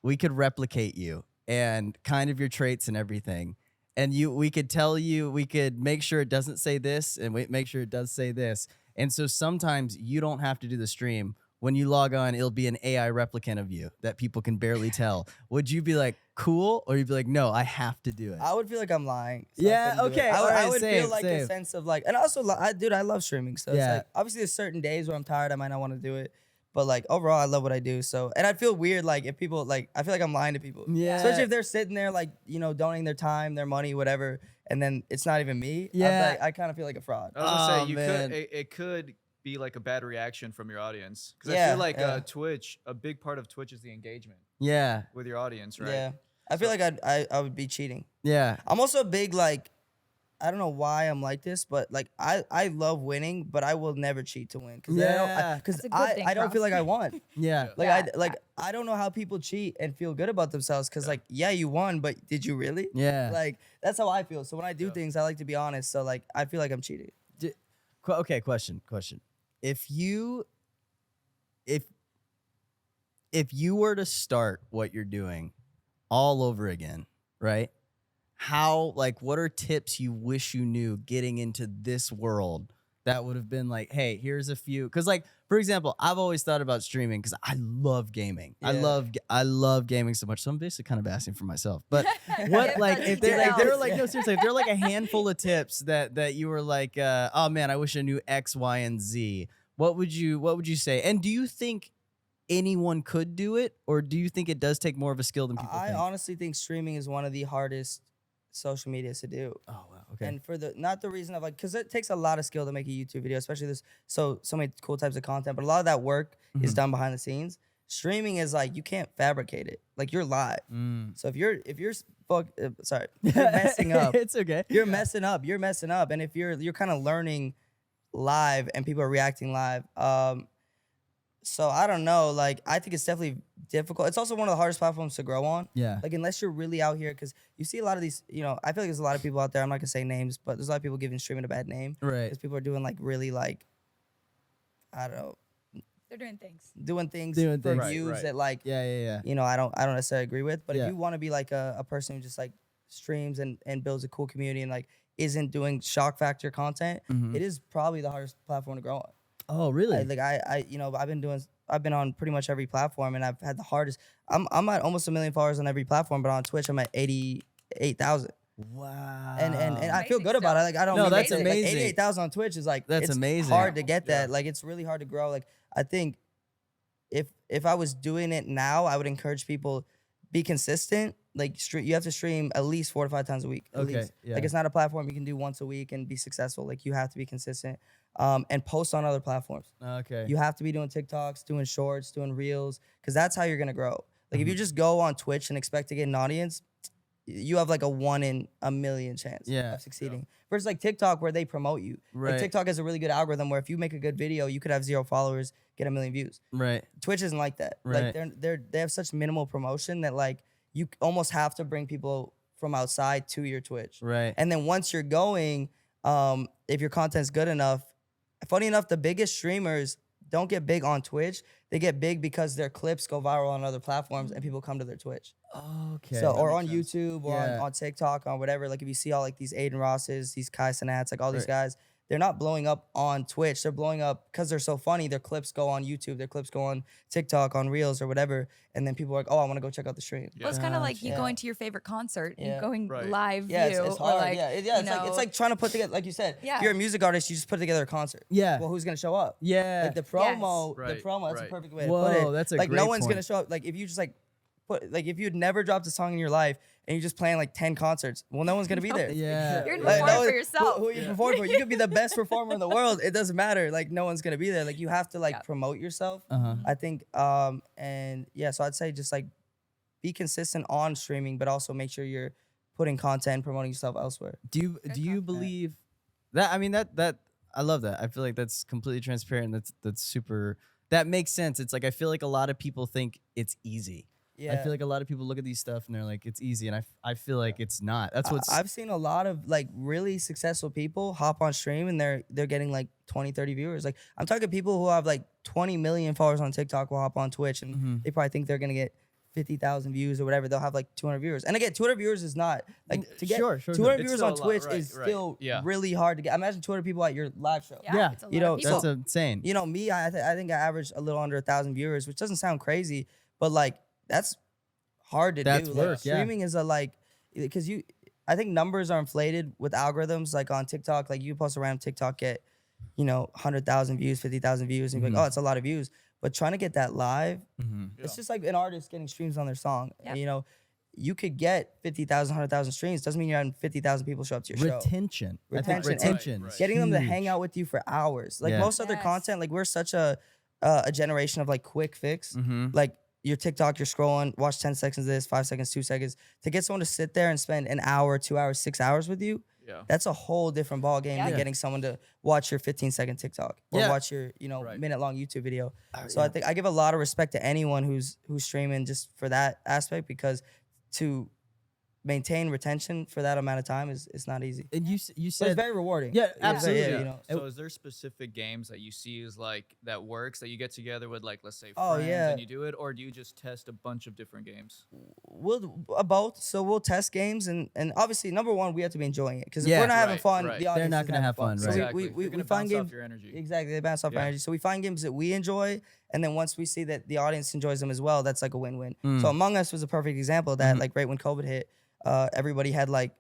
S3: We could replicate you and kind of your traits and everything. And we could tell you, we could make sure it doesn't say this and make sure it does say this. And so sometimes you don't have to do the stream. When you log on, it'll be an AI replicant of you that people can barely tell. Would you be like, cool? Or you'd be like, no, I have to do it?
S2: I would feel like I'm lying. so
S3: Yeah,
S2: I couldn't do it.
S3: okay,
S2: I would,
S3: alright,
S2: I would
S3: same,
S2: feel like a
S3: same.
S2: sense of like, and also, I love streaming. So
S3: Yeah.
S2: it's like, obviously, there's certain days where I'm tired, I might not want to do it. But like overall, I love what I do. So, and I'd feel weird like if people like, I feel like I'm lying to people.
S3: Yeah.
S2: Especially if they're sitting there like, donating their time, their money, whatever, and then it's not even me.
S3: Yeah.
S2: I kind of feel like a fraud.
S1: I was gonna
S3: Oh,
S1: say
S3: man.
S1: it could be like a bad reaction from your audience because I
S2: Yeah,
S1: feel like
S2: yeah.
S1: Twitch, a big part of Twitch is the engagement
S3: Yeah.
S1: with your audience, right?
S2: Yeah. I feel like I would be cheating.
S3: Yeah.
S2: I'm also a big like, I don't know why I'm like this, but like I love winning, but I will never cheat to win
S3: Yeah.
S2: because
S4: That's a good thing,
S2: I don't feel
S4: Cross.
S2: like I won.
S3: Yeah.
S2: Like
S4: Yeah.
S2: I don't know how people cheat and feel good about themselves because like yeah you won, but did you really?
S3: Yeah.
S2: Like that's how I feel. So when I do
S1: Yeah.
S2: things, I like to be honest. So like I feel like I'm cheating.
S3: Okay, question. If you were to start what you're doing all over again, right? What are tips you wish you knew getting into this world that would have been like, hey, here's a few. Because like, for example, I've always thought about streaming because I love gaming.
S2: Yeah.
S3: I love gaming so much. So I'm basically kind of asking for myself. But
S4: Yeah,
S3: what like
S4: that's
S3: if there
S4: details.
S3: are like no seriously, if there are like a handful of tips that you were like, oh man, I wish I knew X, Y, and Z. What would you say? And do you think anyone could do it, or do you think it does take more of a skill than people
S2: I
S3: think?
S2: honestly think streaming is one of the hardest social medias to do.
S3: Oh wow, okay.
S2: And for not the reason of like, because it takes a lot of skill to make a YouTube video, especially there's so many cool types of content, but a lot of that work is
S3: Mhm.
S2: done behind the scenes. Streaming is like you can't fabricate it. Like you're live. So if you're messing up,
S3: It's okay.
S2: you're messing up. And if you're kind of learning live and people are reacting live, so I don't know. Like I think it's definitely difficult. It's also one of the hardest platforms to grow on.
S3: Yeah.
S2: Like unless you're really out here, because you see a lot of these. I feel like there's a lot of people out there. I'm not gonna say names, but there's a lot of people giving streaming a bad name
S3: Right.
S2: because people are doing like really like, I don't know,
S4: they're doing things.
S2: doing things
S3: Doing
S2: for
S3: things.
S1: Right,
S2: views
S1: right.
S2: that like
S3: Yeah.
S2: I don't necessarily agree with. But
S3: Yeah.
S2: if you want to be like a person who just like streams and builds a cool community and like isn't doing shock factor content,
S3: Mhm.
S2: it is probably the hardest platform to grow on.
S3: Oh really?
S2: I've been on pretty much every platform and I've had the hardest. I'm at almost 1 million followers on every platform, but on Twitch I'm at 88,000.
S3: Wow.
S2: And I feel
S4: Amazing
S2: good about it.
S4: stuff.
S2: Like I don't
S3: No,
S2: mean
S3: that's
S2: like,
S3: amazing.
S2: 88,000 on Twitch is like
S3: That's
S2: it's
S3: amazing.
S2: hard to get that.
S1: Yeah.
S2: Like it's really hard to grow. Like I think if I was doing it now, I would encourage people be consistent. you have to stream at least 4 to 5 times a week. At
S3: Okay,
S2: least.
S3: yeah.
S2: Like it's not a platform you can do once a week and be successful. Like you have to be consistent. And post on other platforms.
S3: Okay.
S2: You have to be doing TikToks, doing shorts, doing reels, because that's how you're gonna grow. Like if you just go on Twitch and expect to get an audience, you have like a 1 in a million chance of succeeding. Versus like TikTok where they promote you.
S3: Right.
S2: Like TikTok has a really good algorithm where if you make a good video, you could have 0 followers, get 1 million views.
S3: Right.
S2: Twitch isn't like that.
S3: Right.
S2: Like they have such minimal promotion that like you almost have to bring people from outside to your Twitch.
S3: Right.
S2: And then once you're going, if your content's good enough, funny enough, the biggest streamers don't get big on Twitch. They get big because their clips go viral on other platforms and people come to their Twitch.
S3: Okay.
S2: So, or
S1: that
S2: on
S1: makes sense.
S2: YouTube or on TikTok or whatever. Like if you see all like these Aiden Rosses, these Kai Sanats, like all these guys, they're not blowing up on Twitch. They're blowing up because they're so funny. Their clips go on YouTube. Their clips go on TikTok, on Reels or whatever. And then people are like, oh, I want to go check out the stream.
S4: Well, it's kind of like you
S2: Gotcha.
S4: going to your favorite concert
S2: Yeah.
S4: and going
S1: Right.
S4: live
S2: Yeah,
S4: view.
S2: it's
S4: or
S2: hard.
S4: like,
S2: It's like trying to put together, like you said,
S4: Yeah.
S2: if you're a music artist, you just put together a concert.
S3: Yeah.
S2: Well, who's gonna show up?
S3: Yeah.
S2: Like the promo,
S1: Yes.
S2: the promo. That's
S1: Right.
S2: a perfect way to
S3: Whoa,
S2: put it.
S3: that's a
S2: like
S3: great
S2: no one's
S3: point.
S2: gonna show up. Like if you just like put like if you'd never dropped a song in your life and you're just playing like 10 concerts, well, no one's gonna be there.
S3: Yeah.
S4: You're
S2: Like,
S4: performing for
S2: one-
S4: yourself.
S2: Who you performing for? You could be the best performer in the world. It doesn't matter. Like no one's gonna be there. Like you have to like
S4: Yeah.
S2: promote yourself.
S3: Uh-huh.
S2: I think. And yeah, so I'd say just like be consistent on streaming, but also make sure you're putting content and promoting yourself elsewhere.
S3: Do you
S4: content.
S3: believe that? I mean that I love that. I feel like that's completely transparent. That's super. That makes sense. It's like I feel like a lot of people think it's easy.
S2: Yeah.
S3: I feel like a lot of people look at these stuff and they're like, it's easy, and I feel like it's not. That's what's
S2: I've seen a lot of like really successful people hop on stream and they're getting like 20, 30 viewers. Like I'm talking people who have like 20 million followers on TikTok will hop on Twitch and they probably think they're gonna get 50,000 views or whatever. They'll have like 200 viewers. And again, 200 viewers is not like to get
S3: Sure.
S2: 200
S1: It's
S2: viewers
S1: still
S2: on
S1: a lot,
S2: Twitch
S1: right,
S2: is
S1: right.
S2: still
S1: Yeah.
S2: really hard to get. Imagine 200 people at your live show.
S3: Yeah.
S4: It's a lot
S2: You know,
S4: of people.
S3: that's insane.
S2: You know, me, I think I average a little under 1,000 viewers, which doesn't sound crazy, but like that's hard to
S3: That's
S2: do.
S3: work,
S2: Like,
S3: yeah.
S2: streaming is a like because I think numbers are inflated with algorithms. Like on TikTok, like you post a random TikTok, get 100,000 views, 50,000 views, and you're like, oh, it's a lot of views. But trying to get that live, it's just like an artist getting streams on their song.
S4: Yep.
S2: You could get 50,000, 100,000 streams. Doesn't mean you're having 50,000 people show up to your show.
S3: Retention. I think
S2: Retention.
S3: retention.
S1: Right,
S3: is
S2: Getting them to
S3: huge.
S2: hang out with you for hours. Like
S3: Yeah.
S2: most other
S4: Yes.
S2: content, like we're such a generation of like quick fix.
S3: Mhm.
S2: Like your TikTok, you're scrolling, watch 10 seconds of this, 5 seconds, 2 seconds. To get someone to sit there and spend an hour, 2 hours, 6 hours with you,
S1: Yeah.
S2: that's a whole different ball game than
S3: Yeah.
S2: getting someone to watch your 15-second TikTok or
S3: Yeah.
S2: watch your
S1: Right.
S2: minute-long YouTube video. So
S3: yeah.
S2: I think I give a lot of respect to anyone who's streaming just for that aspect, because to maintain retention for that amount of time is not easy.
S3: And you
S2: But it's
S3: said
S2: very rewarding.
S3: Yeah,
S2: It's very-
S3: absolutely.
S2: you know.
S1: So is there specific games that you see as like that works that you get together with like let's say
S2: Oh,
S1: friends
S2: yeah.
S1: and you do it, or do you just test a bunch of different games?
S2: We'll both. So we'll test games and obviously number one, we have to be enjoying it, because if
S3: Yeah.
S2: we're not having
S1: Right,
S2: fun,
S1: right.
S2: the audience
S3: They're not
S2: isn't
S3: gonna
S2: having
S3: have fun,
S2: So
S3: right.
S1: Exactly.
S2: we
S1: You're gonna
S2: find
S1: bounce off
S2: games.
S1: your energy.
S2: Exactly, they bounce off
S1: Yeah.
S2: our energy. So we find games that we enjoy, and then once we see that the audience enjoys them as well, that's like a win-win.
S3: Mm.
S2: So Among Us was a perfect example of that.
S3: Mhm.
S2: Like right when COVID hit, everybody had like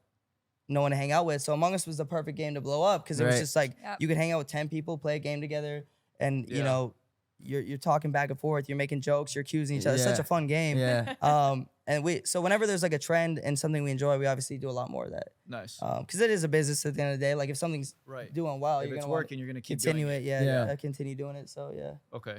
S2: no one to hang out with. So Among Us was the perfect game to blow up, because it was
S3: Right.
S2: just like
S4: Yep.
S2: you could hang out with 10 people, play a game together, and
S1: Yeah.
S2: you're talking back and forth, you're making jokes, you're accusing each other. It's such
S3: Yeah.
S2: a fun game.
S3: yeah.
S2: And so whenever there's like a trend and something we enjoy, we obviously do a lot more of that.
S1: Nice.
S2: Because it is a business at the end of the day. Like if something's
S1: Right.
S2: doing well,
S1: If
S2: you're
S1: it's
S2: gonna wanna
S1: working, you're gonna keep
S2: continue
S1: doing
S2: it. Yeah,
S3: Yeah.
S2: yeah. Continue doing it. So yeah.
S1: Okay.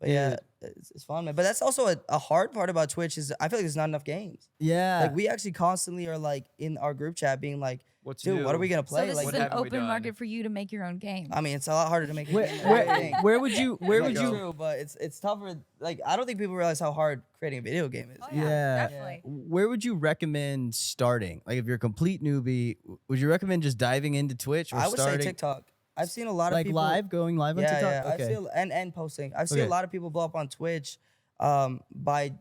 S2: But yeah, it's fun, man. But that's also a hard part about Twitch is I feel like there's not enough games.
S3: Yeah.
S2: Like we actually constantly are like in our group chat being like,
S1: What's
S2: dude,
S1: new?
S2: what are we gonna
S4: So
S2: play?
S4: this
S2: Like,
S4: is
S1: what
S4: an
S1: haven't we
S4: open
S1: done?
S4: market for you to make your own game.
S2: I mean, it's a lot harder to make. a
S3: where,
S2: game than everything.
S3: where would you where would
S2: It's
S3: you
S2: true, but it's tougher. Like I don't think people realize how hard creating a video game is.
S4: Oh,
S3: Yeah.
S4: definitely.
S3: where would you recommend starting? Like if you're a complete newbie, would you recommend just diving into Twitch or
S2: I would
S3: starting
S2: say TikTok. I've seen a lot of
S3: like
S2: people
S3: going live on
S2: Yeah,
S3: TikTok?
S2: yeah.
S3: Okay.
S2: I feel and posting. I've seen
S3: Okay.
S2: a lot of people blow up on Twitch by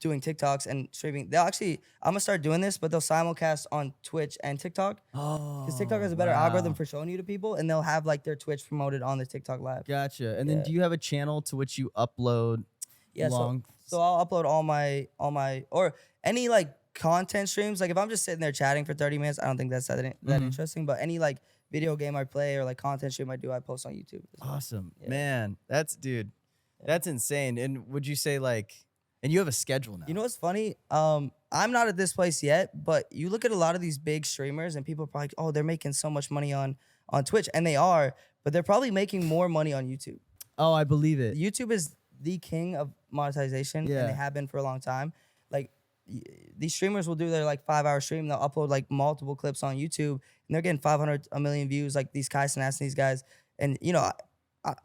S2: doing TikToks and streaming. They'll actually, I'm gonna start doing this, but they'll simulcast on Twitch and TikTok,
S3: Oh,
S2: because TikTok has a better
S3: wow.
S2: algorithm for showing you to people, and they'll have like their Twitch promoted on the TikTok live.
S3: Gotcha. And then
S2: Yeah.
S3: do you have a channel to which you upload
S2: Yeah,
S3: long?
S2: so I'll upload all my or any like content streams. Like if I'm just sitting there chatting for 30 minutes, I don't think that's that
S3: Mhm.
S2: interesting. But any like video game I play or like content stream I do, I post on YouTube. as well.
S3: Awesome.
S2: Yeah.
S3: Man, that's insane. And would you say like and you have a schedule now.
S2: You know what's funny? I'm not at this place yet, but you look at a lot of these big streamers and people are probably, oh, they're making so much money on Twitch, and they are, but they're probably making more money on YouTube.
S3: Oh, I believe it.
S2: YouTube is the king of monetization,
S3: Yeah.
S2: and they have been for a long time. Like these streamers will do their like 5-hour stream, they'll upload like multiple clips on YouTube, and they're getting 500, a million views. Like these Kai Cenat and these guys, and you know,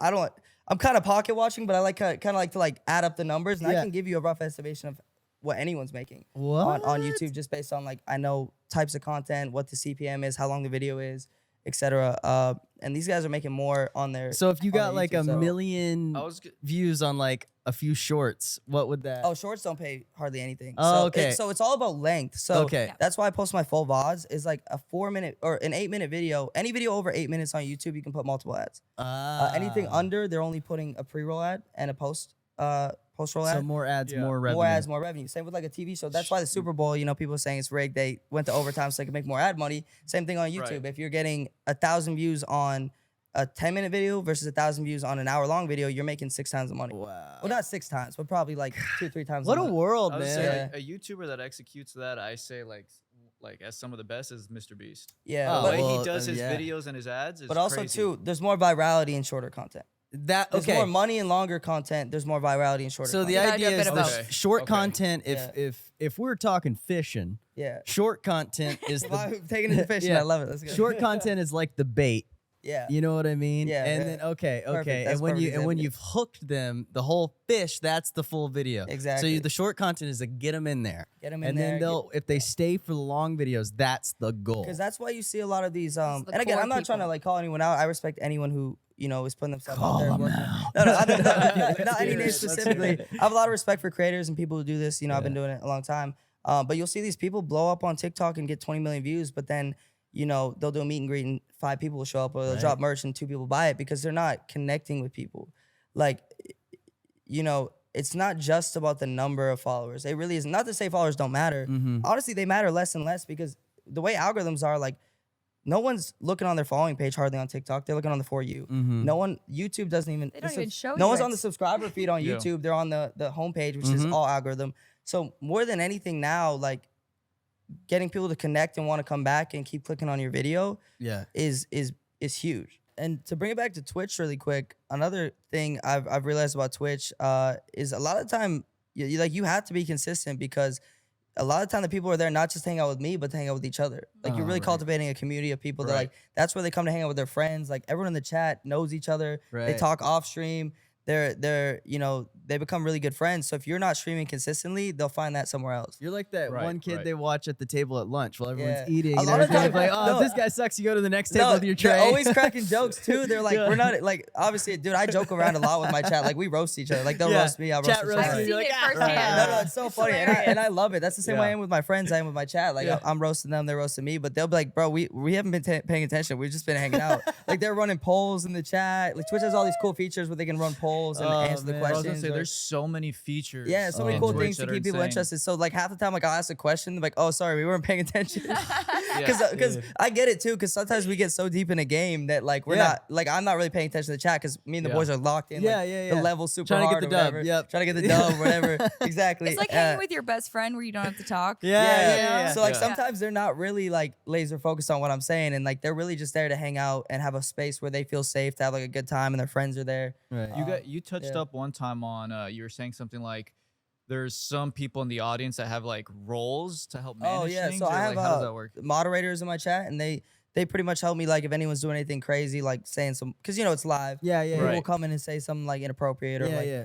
S2: I don't. I'm kind of pocket watching, but I like kind of like to like add up the numbers, and I can give you a rough estimation of what anyone's making on YouTube, just based on like I know types of content, what the CPM is, how long the video is, etc. And these guys are making more on their.
S3: So if you got like
S2: YouTube,
S3: a million views on like a few shorts, what would that?
S2: Oh, shorts don't pay hardly anything.
S3: Oh,
S2: so
S3: okay.
S2: So it's all about length. So
S3: Okay.
S2: that's why I post my full VODs is like a 4-minute or an 8-minute video. Any video over 8 minutes on YouTube, you can put multiple ads. Anything under, they're only putting a pre-roll ad and a post-roll ad.
S3: So more ads, more revenue.
S2: More ads, more revenue. Same with like a TV show. That's why the Super Bowl, you know, people are saying it's rigged. They went to overtime so they can make more ad money. Same thing on YouTube.
S1: Right.
S2: If you're getting 1,000 views on a 10-minute video versus 1,000 views on an hour-long video, you're making 6 times the money.
S3: Wow.
S2: Well, not 6 times, but probably like 2-3 times.
S3: What
S2: the
S3: a
S2: money.
S3: world,
S1: I would
S3: man.
S1: say like, a YouTuber that executes that, I say like as some of the best is Mr. Beast.
S2: Yeah,
S3: Oh,
S1: The
S2: but,
S1: way
S3: well,
S1: he does his
S3: yeah.
S1: videos and his ads is
S2: but also
S1: crazy.
S2: too, there's more virality in shorter content.
S3: That
S2: There's
S3: okay.
S2: more money in longer content. There's more virality in shorter.
S3: So the
S2: content.
S4: gotta do a
S3: idea
S4: bit
S3: is
S4: of
S3: the
S1: both.
S3: short
S1: Okay.
S3: content.
S2: Yeah.
S3: If we're talking fishing,
S2: yeah.
S3: short content is
S2: Well,
S3: the
S2: I'm taking it to fishing.
S3: Yeah.
S2: I love it. Let's go.
S3: short content is like the bait.
S2: Yeah.
S3: You know what I mean?
S2: Yeah,
S3: And
S2: yeah.
S3: then okay,
S2: Perfect. That's
S3: and when
S2: perfect
S3: when
S2: example.
S3: you've hooked them, the whole fish, that's the full video.
S2: Exactly.
S3: So the short content is to get them in there.
S2: Get 'em in
S3: and
S2: there,
S3: then they'll if they stay for the long videos, that's the goal.
S2: Because that's why you see a lot of these.
S4: the
S2: And again,
S4: core
S2: I'm not trying to
S4: people.
S2: like call anyone out. I respect anyone who is putting themselves
S3: Call
S2: out there.
S3: them
S2: working.
S3: out.
S2: No, not any name
S1: Let's hear it.
S2: specifically. I have a lot of respect for creators and people who do this. I've been
S3: Yeah.
S2: doing it a long time. But you'll see these people blow up on TikTok and get 20 million views, but then they'll do a meet and greet and 5 people will show up, or they'll
S3: Right.
S2: drop merch and 2 people buy it because they're not connecting with people. Like, it's not just about the number of followers. It really is. Not to say followers don't matter.
S3: Mhm.
S2: Honestly, they matter less and less because the way algorithms are, like, no one's looking on their following page hardly on TikTok. They're looking on the For You.
S3: Mhm.
S2: No one, YouTube doesn't even.
S4: They don't even show
S2: No
S4: you
S2: one's
S4: it.
S2: on the subscriber feed on
S1: Yeah.
S2: YouTube. They're on the homepage, which is
S3: Mhm.
S2: all algorithm. So more than anything now, like, getting people to connect and want to come back and keep clicking on your video
S3: Yeah.
S2: is huge. And to bring it back to Twitch really quick, another thing I've realized about Twitch is a lot of the time you have to be consistent because a lot of the time the people are there not just to hang out with me, but to hang out with each other. Like you're
S3: Oh,
S2: really
S3: right.
S2: cultivating a community of people that
S1: Right.
S2: like that's where they come to hang out with their friends. Like everyone in the chat knows each other. They
S3: Right.
S2: talk off stream. They're they become really good friends. So if you're not streaming consistently, they'll find that somewhere else.
S3: You're like that
S1: Right,
S3: one kid
S1: right.
S3: they watch at the table at lunch while everyone's
S2: Yeah.
S3: eating.
S2: A
S3: And
S2: lot of
S3: everything's like,
S2: times-
S3: oh,
S2: no.
S3: if this guy sucks, you go to the next table with your
S2: they're
S3: tray.
S2: always cracking jokes too. They're like,
S3: Yeah.
S2: we're not like obviously, dude. I joke around a lot with my chat. Like we roast each other. Like they'll
S3: Yeah.
S2: roast me. I'll
S3: Chat
S2: roast each
S3: roast
S2: other.
S4: I've
S3: you.
S4: seen
S3: You're
S4: it
S3: like, "Ah,
S4: firsthand.
S2: No, it's so
S4: It's
S2: funny, and
S4: hilarious.
S2: I love it. That's the same way I
S1: Yeah.
S2: am with my friends. I am with my chat. Like
S3: Yeah.
S2: I'm roasting them, they're roasting me. But they'll be like, bro, we haven't been paying attention. We've just been hanging out. Like they're running polls in the chat. Like Twitch has all these cool features where they can run polls and
S3: Oh,
S2: answer the
S3: man.
S1: I was
S2: questions.
S1: gonna say
S2: or-
S1: there's so many features.
S2: yeah, so many
S3: on
S2: cool
S1: Twitch
S2: things to
S1: that are
S2: keep people
S1: insane.
S2: interested. So like half the time, like I'll ask a question, like, oh, sorry, we weren't paying attention.
S1: Yeah.
S2: Because I get it too. Because sometimes we get so deep in a game that like we're
S3: Yeah.
S2: not like I'm not really paying attention to the chat because me and the
S1: Yeah.
S2: boys are locked in.
S3: Yeah,
S2: like,
S3: yeah,
S2: The
S3: yeah.
S2: level super
S3: Trying to get
S2: hard
S3: the
S2: or
S3: dub,
S2: whatever.
S3: yep.
S2: Trying to get the dub, whatever. Exactly.
S4: It's like hanging with your best friend where you don't have to talk.
S3: Yeah.
S2: So like
S1: Yeah.
S2: sometimes they're not really like laser focused on what I'm saying, and like they're really just there to hang out and have a space where they feel safe to have like a good time and their friends are there.
S3: Right.
S1: You touched
S2: yeah.
S1: up one time on you were saying something like there's some people in the audience that have like roles to help manage
S2: Oh yeah,
S1: things.
S2: so
S1: or,
S2: I have
S1: like, how does that work?
S2: moderators in my chat, and they pretty much help me like if anyone's doing anything crazy, like saying some because it's live.
S3: Yeah, yeah.
S2: People
S1: Right.
S2: will come in and say something like inappropriate or
S3: Yeah,
S2: like
S3: yeah.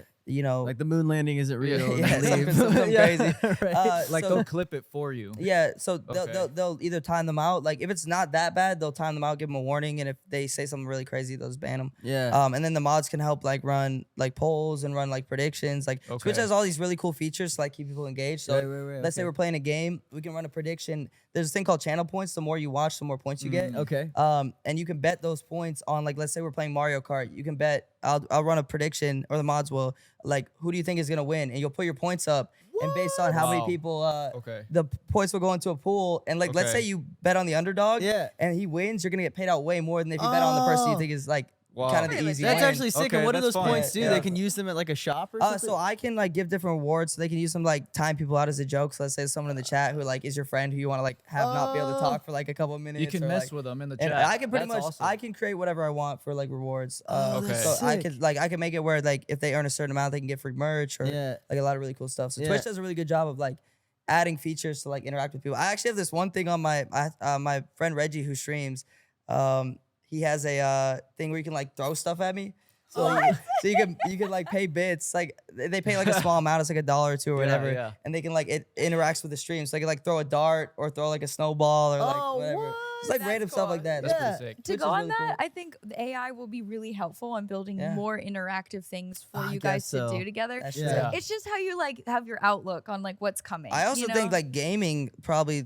S2: like
S3: the moon landing isn't real. and
S2: Yeah,
S3: they leave.
S2: something
S3: Yeah,
S2: crazy.
S3: right.
S1: Like
S2: so-
S1: they'll clip it for you.
S2: Yeah, so
S1: Okay.
S2: they'll either time them out. Like if it's not that bad, they'll time them out, give them a warning, and if they say something really crazy, they'll just ban them.
S3: yeah.
S2: And then the mods can help like run like polls and run like predictions. Like Twitch
S1: Okay.
S2: has all these really cool features to like keep people engaged. So
S3: Right,
S2: let's say
S3: okay.
S2: we're playing a game, we can run a prediction. There's this thing called channel points. The more you watch, the more points you get.
S3: Okay.
S2: And you can bet those points on like let's say we're playing Mario Kart. You can bet I'll run a prediction or the mods will like who do you think is gonna win, and you'll put your points up. And based on how many
S1: Wow.
S2: people,
S1: Okay.
S2: the points will go into a pool. And like, let's say
S1: Okay.
S2: you bet on the underdog,
S3: Yeah.
S2: and he wins, you're gonna get paid out way more than if you bet on the person you
S3: Oh.
S2: think is like
S1: Wow.
S2: kind of the
S4: Really?
S2: easy
S3: That's
S2: win.
S3: actually sick.
S1: Okay,
S3: and what do
S1: that's
S3: those
S1: fun.
S3: points do?
S2: Yeah.
S3: They can use them at like a shop or something.
S2: So I can like give different rewards. So they can use them like time people out as a joke. So let's say someone in the chat who like is your friend who you want to like have not be able to talk for like a couple of minutes.
S5: You can
S2: or,
S5: mess
S2: like,
S5: with them in the
S2: and
S5: chat.
S2: I can pretty
S5: That's
S2: much
S5: awesome.
S2: I can create whatever I want for like rewards.
S3: Oh,
S1: Okay.
S3: that's
S2: So I
S3: sick.
S2: could like I can make it where like if they earn a certain amount they can get free merch or
S3: Yeah.
S2: like a lot of really cool stuff. So
S3: Yeah.
S2: Twitch does a really good job of like adding features to like interact with people. I actually have this one thing on my my friend Reggie who streams. He has a thing where you can like throw stuff at me. So, so you can like pay bits. Like they pay like a small amount. It's like $1 or $2 or whatever.
S1: yeah.
S2: And they can like it interacts with the stream. So they can like throw a dart or throw like a snowball or like
S3: Oh,
S2: whatever.
S3: what?
S2: It's like
S4: That's
S2: random stuff
S4: cool.
S2: like that.
S5: That's
S3: Yeah.
S5: pretty sick.
S4: To
S2: Which
S4: go
S2: is
S4: on
S2: really
S4: that,
S2: cool.
S4: I think the AI will be really helpful in building
S2: Yeah.
S4: more interactive things for
S3: I
S4: you
S3: guess
S4: guys to
S3: so.
S4: do together.
S2: That's
S3: Yeah.
S2: true.
S4: It's just how you like have your outlook on like what's coming.
S2: I also
S4: you know?
S2: think like gaming probably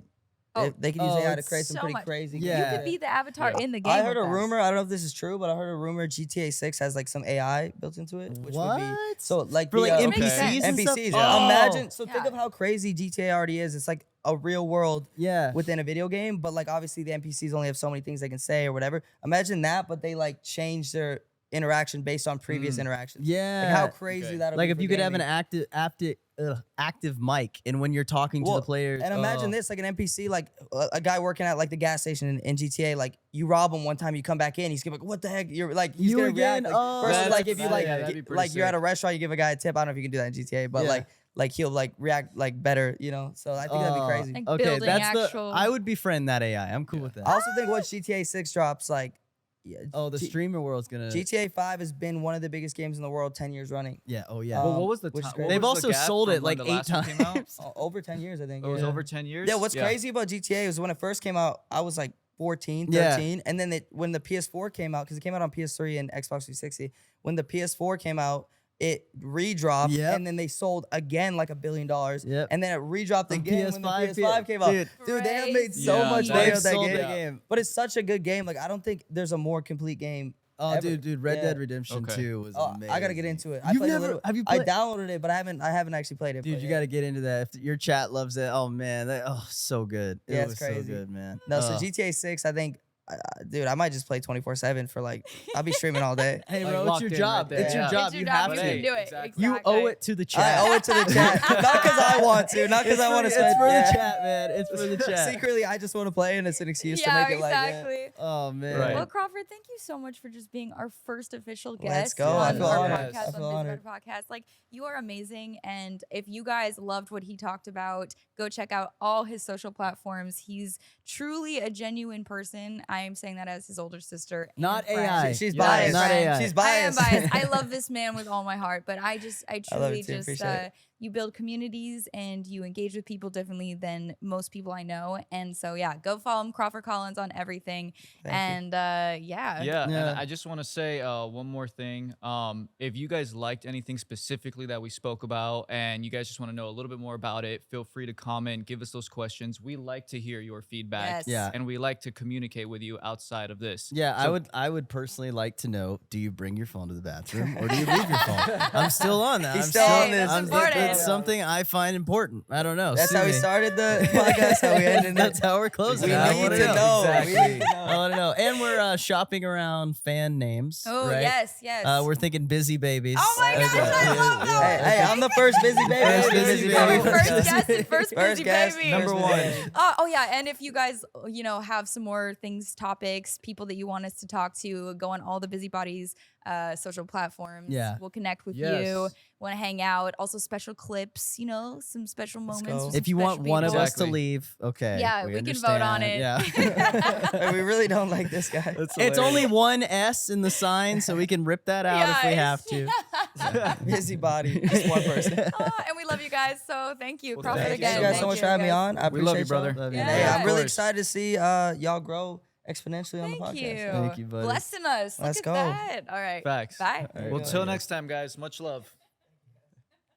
S4: Oh.
S2: they can use
S3: Oh,
S2: AI to
S3: it's
S2: create some
S4: so
S2: pretty
S4: much.
S2: crazy.
S3: Yeah.
S4: you
S2: games.
S4: could be the avatar
S1: Yeah.
S4: in the game.
S2: I heard a
S4: with us.
S2: rumor. I don't know if this is true, but I heard a rumor GTA 6 has like some AI built into it, which would be
S3: What?
S2: so like
S3: For like
S2: the,
S4: Makes
S3: NPCs
S4: sense.
S3: and stuff?
S2: NPCs.
S3: Oh.
S2: Imagine. So think
S4: Yeah.
S2: of how crazy GTA already is. It's like a real world
S3: Yeah.
S2: within a video game, but like obviously the NPCs only have so many things they can say or whatever. Imagine that, but they like change their interaction based on previous interactions.
S3: Yeah.
S2: Like how crazy
S1: Okay.
S2: that would
S3: Like
S2: be
S3: if
S2: for
S3: you could have an
S2: gaming.
S3: active mic, and when you're talking to
S2: Well,
S3: the players,
S2: And imagine this, like an NPC, like a guy working at like the gas station in GTA, like you rob him one time, you come back in, he's gonna be like, what the heck? You're like, he's
S3: You
S2: gonna
S3: again?
S2: react. Like,
S3: Oh.
S2: versus
S1: That's-
S2: like if you
S1: yeah,
S2: like,
S1: that'd be pretty
S2: like you're at a
S1: sick.
S2: restaurant, you give a guy a tip. I don't know if you can do that in GTA, but
S3: Yeah.
S2: like he'll like react like better, you know? So I think that'd be crazy.
S4: Like
S3: Okay,
S4: building
S3: that's
S4: actual.
S3: I would befriend that AI. I'm cool with that.
S2: I also think once GTA 6 drops, like, yeah,
S3: Oh, the
S2: G-
S3: streamer world's gonna.
S2: GTA 5 has been one of the biggest games in the world 10 years running.
S3: Yeah. Oh yeah.
S2: Um,
S1: Well, what was the
S2: which is
S1: time?
S2: great.
S3: They've also sold it like 8 times.
S2: Over 10 years, I think.
S1: It was
S2: yeah.
S1: over 10 years.
S2: Yeah, what's crazy about GTA is when it first came out, I was like 14,
S3: Yeah.
S2: 13. And then when the PS4 came out, because it came out on PS3 and Xbox 360, when the PS4 came out, it redropped
S3: Yep.
S2: and then they sold again like $1 billion.
S3: Yep.
S2: And then it redropped
S3: On
S2: again when the
S3: PS5,
S2: PS5 came out.
S3: dude.
S2: Dude, they have made so
S1: Yeah,
S2: much
S1: that-
S2: money
S3: They've
S2: on that
S3: sold
S2: game.
S3: the game.
S2: But it's such a good game. Like, I don't think there's a more complete game.
S3: Oh,
S2: ever.
S3: dude, Red
S2: Yeah.
S3: Dead Redemption
S1: Okay.
S3: 2 was
S2: Oh,
S3: amazing.
S2: I gotta get into it. I
S3: You've
S2: played a
S3: never-
S2: little.
S3: have you
S2: I
S3: played-
S2: downloaded it, but I haven't actually played it.
S3: Dude,
S2: but
S3: you
S2: yeah.
S3: got to get into that. If your chat loves it, oh man, so good.
S2: Yeah,
S3: it
S2: it's
S3: was so
S2: crazy.
S3: good, man.
S2: No, so
S3: Oh.
S2: GTA 6, I think, dude, I might just play 24/7 for like, I'll be streaming all day.
S3: Hey,
S5: Like,
S3: bro, it's
S5: locked
S3: your
S5: in
S3: job.
S5: right there.
S3: It's your
S2: Yeah.
S3: job.
S4: It's your
S3: You
S4: job,
S3: have
S4: you
S3: to.
S4: can do it.
S1: Exactly.
S3: You
S4: Exactly.
S3: owe it to the
S2: I
S3: chat.
S2: owe it to the chat, not because I want to, not because I want to spend.
S3: It's for
S2: yeah.
S3: the chat, man. It's for the chat.
S2: Secretly, I just want to play, and it's an excuse to
S4: Yeah,
S2: make it like.
S4: exactly.
S3: Oh man.
S1: Right.
S4: Well, Crawford, thank you so much for just being our first official guest
S2: Let's go.
S1: I
S4: on
S1: feel
S4: our
S1: honored.
S4: podcast,
S2: I
S4: on
S2: feel
S4: Busy
S2: honored.
S4: Body Podcast. Like, you are amazing, and if you guys loved what he talked about, go check out all his social platforms. He's truly a genuine person. I am saying that as his older sister. and
S3: Not
S4: friend.
S3: AI.
S2: She's
S1: Yeah.
S2: biased.
S3: Not AI.
S2: She's
S4: I am
S2: biased.
S4: biased. I love this man with all my heart, but I
S2: love
S4: truly
S2: it too.
S4: just,
S2: Appreciate it.
S4: you build communities and you engage with people differently than most people I know. And so, yeah, go follow him, Crawford Collins, on everything.
S2: Thank you.
S4: And yeah.
S1: Yeah,
S3: Yeah.
S1: and I just want to say one more thing. If you guys liked anything specifically that we spoke about and you guys just want to know a little bit more about it, feel free to comment, give us those questions. We like to hear your feedback.
S4: Yes.
S3: Yeah.
S1: And we like to communicate with you outside of this.
S3: Yeah,
S1: So-
S3: I would personally like to know, do you bring your phone to the bathroom or do you leave your phone? I'm still on that.
S2: He's
S3: I'm
S2: still on
S4: this.
S3: I'm-
S4: Important.
S3: It's something I find important. I don't know.
S2: That's
S3: Sue
S2: how we
S3: me.
S2: started the podcast. How we ended
S3: That's
S2: it.
S3: how we're closing.
S2: We
S3: it. I
S2: need
S3: wanna
S2: to know.
S1: Exactly.
S2: We need to know.
S3: I want to know. And we're shopping around fan names.
S4: Oh,
S3: right?
S4: yes, yes.
S3: We're thinking Busy Babies.
S4: Oh my gosh, I love that.
S2: Hey, I'm the first busy baby.
S3: First busy baby.
S4: First
S3: First
S4: guest and first busy
S2: guest,
S4: baby.
S2: number one.
S4: Oh yeah, and if you guys, have some more things, topics, people that you want us to talk to, go on all the BusyBodies social platforms.
S3: Yeah.
S4: We'll connect with
S5: Yes.
S4: you. Want to hang out? Also, special clips. Some special
S2: Let's
S4: moments.
S2: go.
S4: with some
S3: If you want
S4: special
S3: one of
S4: people.
S3: us to
S1: Exactly.
S3: leave, okay.
S4: Yeah, we can vote on
S3: understand.
S4: it.
S3: Yeah.
S2: Hey, we really don't like this guy.
S3: It's only one S in the sign, so we can rip that out if we have
S4: Yes.
S3: to.
S2: Busy body. Just one person.
S4: And we love you guys. So thank you,
S1: Well,
S4: Crawford,
S1: thank you
S4: again.
S2: Thank you guys
S4: Thank
S2: so much for having me
S4: guys.
S2: on. I
S1: We love you,
S2: appreciate y'all.
S1: brother.
S3: Love you,
S4: Yeah.
S3: man.
S2: Hey,
S4: Yeah.
S2: I'm really
S1: Of course.
S2: excited to see y'all grow exponentially on the
S4: Thank
S2: podcast.
S4: you.
S3: Thank you, buddy.
S4: Blessing us.
S2: Let's
S4: Look
S2: go.
S4: at that. All right.
S1: Facts.
S4: Bye.
S2: There you
S1: Well,
S2: go.
S1: till next time, guys. Much love.